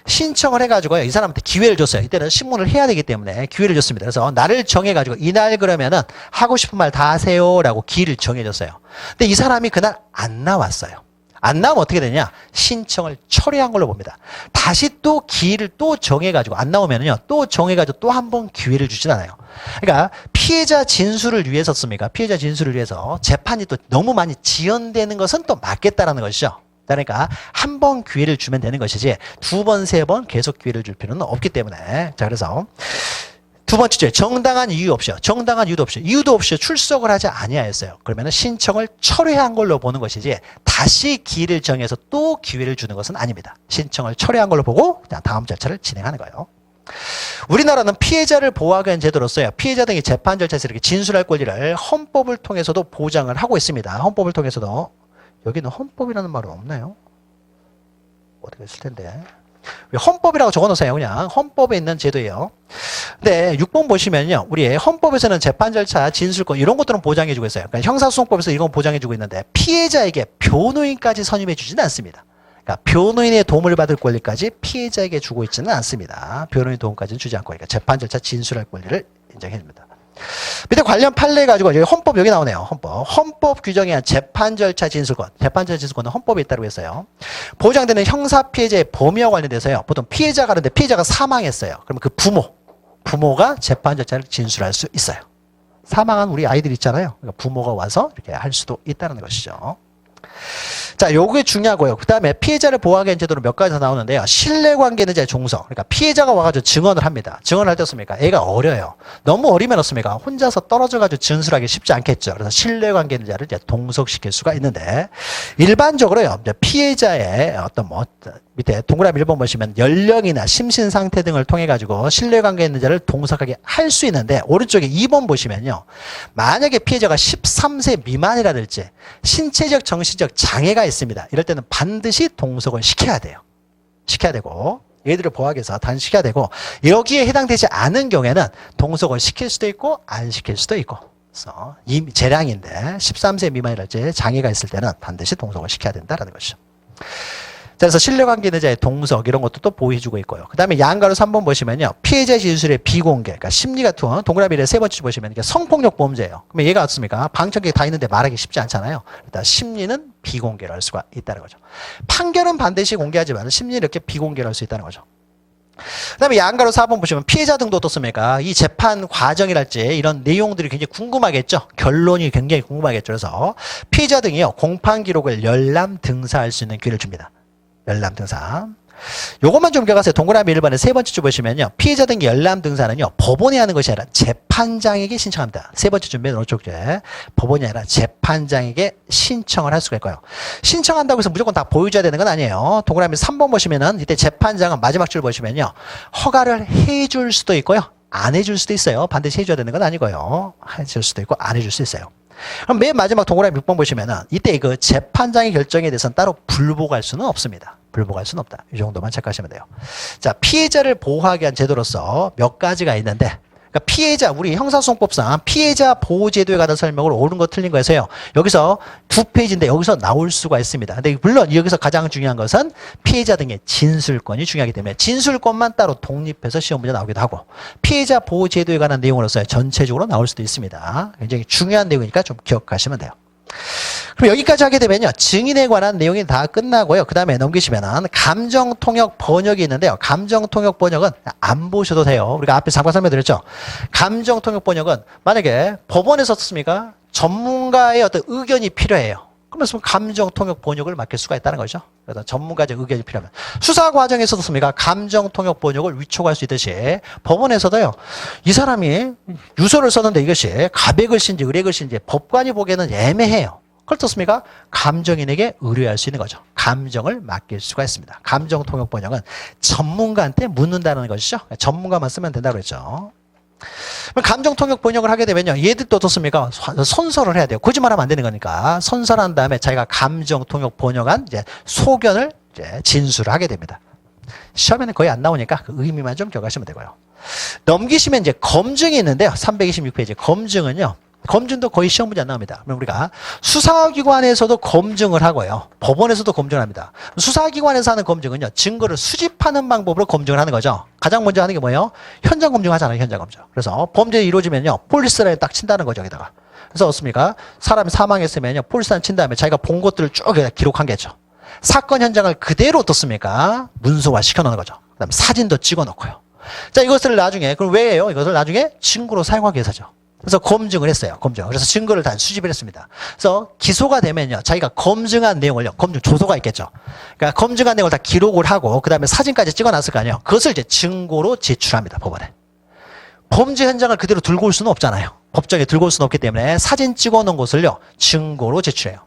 신청을 해가지고요. 이 사람한테 기회를 줬어요. 이때는 신문을 해야 되기 때문에 기회를 줬습니다. 그래서 날을 정해가지고 이날 그러면은 하고 싶은 말 다 하세요라고 기일을 정해줬어요. 근데 이 사람이 그날 안 나왔어요. 안 나오면 어떻게 되냐? 신청을 철회한 걸로 봅니다. 다시 또 기일을 또 정해가지고 안 나오면은요. 또 정해가지고 또 한 번 기회를 주진 않아요. 그러니까 피해자 진술을 위해서 씁니까? 피해자 진술을 위해서 재판이 또 너무 많이 지연되는 것은 또 맞겠다라는 것이죠. 그러니까 한 번 기회를 주면 되는 것이지 두 번, 세 번 계속 기회를 줄 필요는 없기 때문에. 자, 그래서 두 번째 주제, 정당한 이유 없이요. 정당한 이유도 없이 출석을 하지 아니하였어요. 그러면 신청을 철회한 걸로 보는 것이지 다시 기일을 정해서 또 기회를 주는 것은 아닙니다. 신청을 철회한 걸로 보고 그냥 다음 절차를 진행하는 거예요. 우리나라는 피해자를 보호하기 위한 제도로서요. 피해자 등이 재판 절차에서 이렇게 진술할 권리를 헌법을 통해서도 보장을 하고 있습니다. 헌법을 통해서도. 여기는 헌법이라는 말은 없나요? 어떻게 했을 텐데. 헌법이라고 적어놓으세요. 그냥 헌법에 있는 제도예요. 근데 6번 보시면요. 우리 헌법에서는 재판 절차, 진술권 이런 것들은 보장해주고 있어요. 그러니까 형사소송법에서 이건 보장해주고 있는데 피해자에게 변호인까지 선임해주지는 않습니다. 그러니까 변호인의 도움을 받을 권리까지 피해자에게 주고 있지는 않습니다. 변호인 도움까지는 주지 않고 그러니까 재판 절차 진술할 권리를 인정해줍니다. 밑에 관련 판례 가지고 여기 헌법 여기 나오네요. 헌법 규정에 의한 재판 절차 진술권. 재판 절차 진술권은 헌법에 있다고 했어요. 보장되는 형사 피해자의 범위와 관련돼서요. 보통 피해자가 그런데 피해자가 사망했어요. 그러면 그 부모가 재판 절차를 진술할 수 있어요. 사망한 우리 아이들 있잖아요. 그러니까 부모가 와서 이렇게 할 수도 있다는 것이죠. 자, 요게 중요하고요. 그 다음에 피해자를 보호하기 위한 제도로 몇 가지 더 나오는데요. 신뢰관계는 제 종성. 그러니까 피해자가 와가지고 증언을 합니다. 증언을 할 때 어떻습니까? 애가 어려요. 너무 어리면 어떻습니까? 혼자서 떨어져가지고 진술하기 쉽지 않겠죠. 그래서 신뢰관계는 자를 이제 동석시킬 수가 있는데, 일반적으로요. 이제 피해자의 어떤 밑에 동그라미 1번 보시면 연령이나 심신 상태 등을 통해 가지고 신뢰관계 있는 자를 동석하게 할 수 있는데, 오른쪽에 2번 보시면요. 만약에 피해자가 13세 미만이라든지 신체적 정신적 장애가 있습니다. 이럴 때는 반드시 동석을 시켜야 돼요. 시켜야 되고 얘들을 보호하기 위해서 단시 시켜야 되고, 여기에 해당되지 않은 경우에는 동석을 시킬 수도 있고 안 시킬 수도 있고. 그래서 재량인데 13세 미만이랄지 장애가 있을 때는 반드시 동석을 시켜야 된다는 것이죠. 그래서 신뢰관계 있는 자의 동석 이런 것도 또 보호해주고 있고요. 그 다음에 양가로 3번 보시면요. 피해자 진술의 비공개, 그러니까 심리가 투혼, 동그라미를 세 번째 보시면 이게 성폭력 범죄예요. 그러면 얘가 어떻습니까? 방청객이 다 있는데 말하기 쉽지 않잖아요. 일단 심리는 비공개를 할 수가 있다는 거죠. 판결은 반드시 공개하지만 심리는 이렇게 비공개를 할 수 있다는 거죠. 그 다음에 양가로 4번 보시면 피해자 등도 어떻습니까? 이 재판 과정이랄지 이런 내용들이 굉장히 궁금하겠죠. 결론이 굉장히 궁금하겠죠. 그래서 피해자 등이요. 공판 기록을 열람 등사할 수 있는 기회를 줍니다. 열람 등사. 요것만 좀 기억하세요. 동그라미 1번에 세 번째 줄 보시면요. 피해자 등의 열람 등사는요. 법원이 하는 것이 아니라 재판장에게 신청합니다. 세 번째 줄 맨 오른쪽 에 법원이 아니라 재판장에게 신청을 할 수가 있고요. 신청한다고 해서 무조건 다 보여줘야 되는 건 아니에요. 동그라미 3번 보시면은 이때 재판장은 마지막 줄 보시면요. 허가를 해줄 수도 있고요. 안 해줄 수도 있어요. 반드시 해줘야 되는 건 아니고요. 해줄 수도 있고 안 해줄 수 있어요. 그럼 맨 마지막 동그라미 6번 보시면은 이때 그 재판장의 결정에 대해서는 따로 불복할 수는 없습니다. 불복할 수는 없다. 이 정도만 체크하시면 돼요. 자, 피해자를 보호하기 위한 제도로서 몇 가지가 있는데, 그러니까 그러니까 피해자, 우리 형사소송법상 피해자 보호제도에 관한 설명을 옳은 거 틀린 거 해서요. 여기서 2페이지인데 여기서 나올 수가 있습니다. 근데 물론 여기서 가장 중요한 것은 피해자 등의 진술권이 중요하기 때문에 진술권만 따로 독립해서 시험 문제 나오기도 하고 피해자 보호제도에 관한 내용으로서 전체적으로 나올 수도 있습니다. 굉장히 중요한 내용이니까 좀 기억하시면 돼요. 그럼 여기까지 하게 되면요. 증인에 관한 내용이 다 끝나고요. 그 다음에 넘기시면은 감정통역 번역이 있는데요. 감정통역 번역은 안 보셔도 돼요. 우리가 앞에 잠깐 설명드렸죠. 감정통역 번역은 만약에 법원에서 썼습니까? 전문가의 어떤 의견이 필요해요. 그러면 감정통역 번역을 맡길 수가 있다는 거죠. 그래서 전문가적 의견이 필요하면. 수사 과정에서도 씁니까? 감정통역 번역을 위촉할 수 있듯이 법원에서도요. 이 사람이 유서를 썼는데 이것이 가백글씨인지 의뢰글씨인지 법관이 보기에는 애매해요. 그렇습니까? 감정인에게 의뢰할 수 있는 거죠. 감정을 맡길 수가 있습니다. 감정통역 번역은 전문가한테 묻는다는 것이죠. 전문가만 쓰면 된다고 그랬죠. 감정통역 번역을 하게 되면요. 얘들도 어떻습니까? 선서를 해야 돼요. 거짓말하면 안 되는 거니까. 선서한 다음에 자기가 감정통역 번역한 이제 소견을 이제 진술을 하게 됩니다. 시험에는 거의 안 나오니까 그 의미만 좀 기억하시면 되고요. 넘기시면 이제 검증이 있는데요. 326페이지. 검증은요. 검증도 거의 시험 문제 안 나옵니다. 그럼 우리가 수사기관에서도 검증을 하고요. 법원에서도 검증을 합니다. 수사기관에서 하는 검증은요. 증거를 수집하는 방법으로 검증을 하는 거죠. 가장 먼저 하는 게 뭐예요? 현장 검증하잖아요. 현장 검증. 그래서 범죄가 이루어지면요. 폴리스라인에 딱 친다는 거죠. 여기다가. 그래서 어떻습니까? 사람이 사망했으면요. 폴리스라인 친 다음에 자기가 본 것들을 쭉 기록한 게죠. 사건 현장을 그대로 어떻습니까? 문서화 시켜놓는 거죠. 그 다음에 사진도 찍어놓고요. 자, 이것을 나중에, 그럼 왜 해요? 이것을 나중에 증거로 사용하기 위해서죠. 그래서 검증을 했어요. 검증. 그래서 증거를 다 수집을 했습니다. 그래서 기소가 되면요. 자기가 검증한 내용을요. 검증 조서가 있겠죠. 그러니까 검증한 내용을 다 기록을 하고 그다음에 사진까지 찍어놨을 거 아니에요. 그것을 이제 증거로 제출합니다. 법원에. 범죄 현장을 그대로 들고 올 수는 없잖아요. 법정에 들고 올 수는 없기 때문에 사진 찍어놓은 것을요. 증거로 제출해요.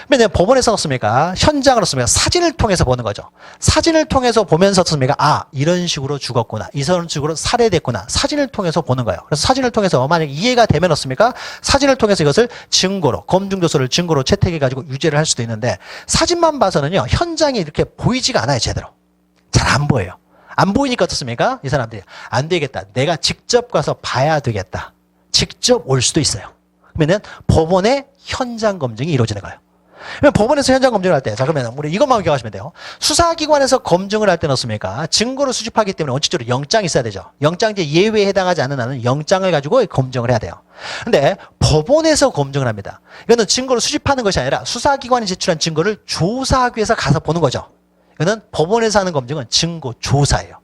근데 법원에서 어떻습니까? 현장을 어떻습니까? 사진을 통해서 보는 거죠. 사진을 통해서 보면서 어떻습니까? 아, 이런 식으로 죽었구나. 이런 식으로 살해됐구나. 사진을 통해서 보는 거예요. 그래서 사진을 통해서 만약 이해가 되면 어떻습니까? 사진을 통해서 이것을 증거로, 검증조서를 증거로 채택해가지고 유죄를 할 수도 있는데 사진만 봐서는요. 현장이 이렇게 보이지가 않아요. 제대로. 잘 안 보여요. 안 보이니까 어떻습니까? 이 사람들이 안 되겠다. 내가 직접 가서 봐야 되겠다. 직접 올 수도 있어요. 그러면 법원의 현장 검증이 이루어지는 거예요. 법원에서 현장 검증을 할 때, 자, 그러면 우리 이것만 기억하시면 돼요. 수사기관에서 검증을 할 때는 어떻습니까? 증거를 수집하기 때문에 원칙적으로 영장이 있어야 되죠. 영장제 예외에 해당하지 않는 한은 영장을 가지고 검증을 해야 돼요. 근데 법원에서 검증을 합니다. 이거는 증거를 수집하는 것이 아니라 수사기관이 제출한 증거를 조사하기 위해서 가서 보는 거죠. 이거는 법원에서 하는 검증은 증거조사예요.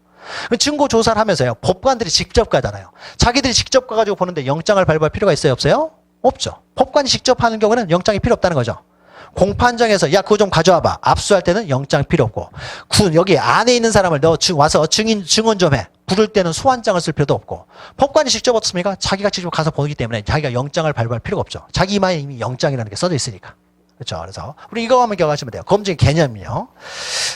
증거조사를 하면서요. 법관들이 직접 가잖아요. 자기들이 직접 가가지고 보는데 영장을 발부할 필요가 있어요? 없어요? 없죠. 법관이 직접 하는 경우는 영장이 필요 없다는 거죠. 공판장에서 야 그거 좀 가져와봐. 압수할 때는 영장 필요 없고 여기 안에 있는 사람을 너 와서 증언 좀 해. 부를 때는 소환장을 쓸 필요도 없고 법관이 직접 어떻습니까? 자기가 직접 가서 보기 때문에 자기가 영장을 발부할 필요가 없죠. 자기만의 이미 영장이라는 게 써져 있으니까. 그렇죠. 그래서 우리 이거 한번 기억하시면 돼요. 검증 개념이요.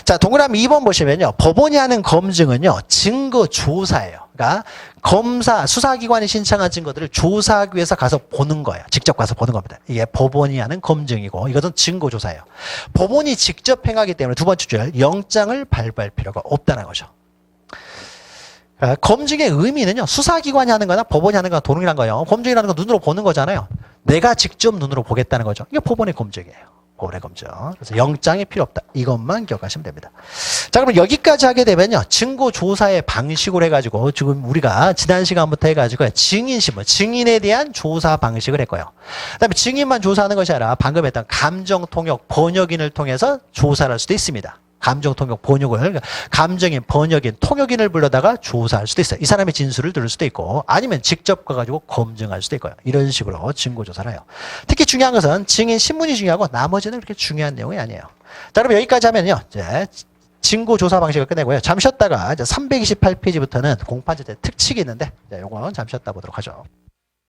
자, 동그라미 2번 보시면요. 법원이 하는 검증은요. 증거 조사예요. 그러니까 검사, 수사기관이 신청한 증거들을 조사하기 위해서 가서 보는 거예요. 직접 가서 보는 겁니다. 이게 법원이 하는 검증이고 이것은 증거 조사예요. 법원이 직접 행하기 때문에 두 번째 줄 영장을 발부할 필요가 없다는 거죠. 그러니까 검증의 의미는요. 수사기관이 하는 거나 법원이 하는 거나 동일한 거예요. 검증이라는 건 눈으로 보는 거잖아요. 내가 직접 눈으로 보겠다는 거죠. 이게 법원의 검증이에요. 법원의 검증. 그래서 영장이 필요 없다. 이것만 기억하시면 됩니다. 자, 그러면 여기까지 하게 되면요. 증거조사의 방식으로 해가지고 지금 우리가 지난 시간부터 해가지고 증인신문, 증인에 대한 조사 방식을 했고요. 그 다음에 증인만 조사하는 것이 아니라 방금 했던 감정통역 번역인을 통해서 조사를 할 수도 있습니다. 감정통역 번역을 감정인, 번역인, 통역인을 불러다가 조사할 수도 있어요. 이 사람의 진술을 들을 수도 있고 아니면 직접 가가지고 검증할 수도 있고요. 이런 식으로 증거조사를 해요. 특히 중요한 것은 증인 신문이 중요하고 나머지는 그렇게 중요한 내용이 아니에요. 자, 그럼 여기까지 하면요. 이제 증거조사 방식을 끝내고요. 잠시 쉬었다가 이제 328페이지부터는 공판제 특칙이 있는데 이거는 잠시 쉬었다 보도록 하죠.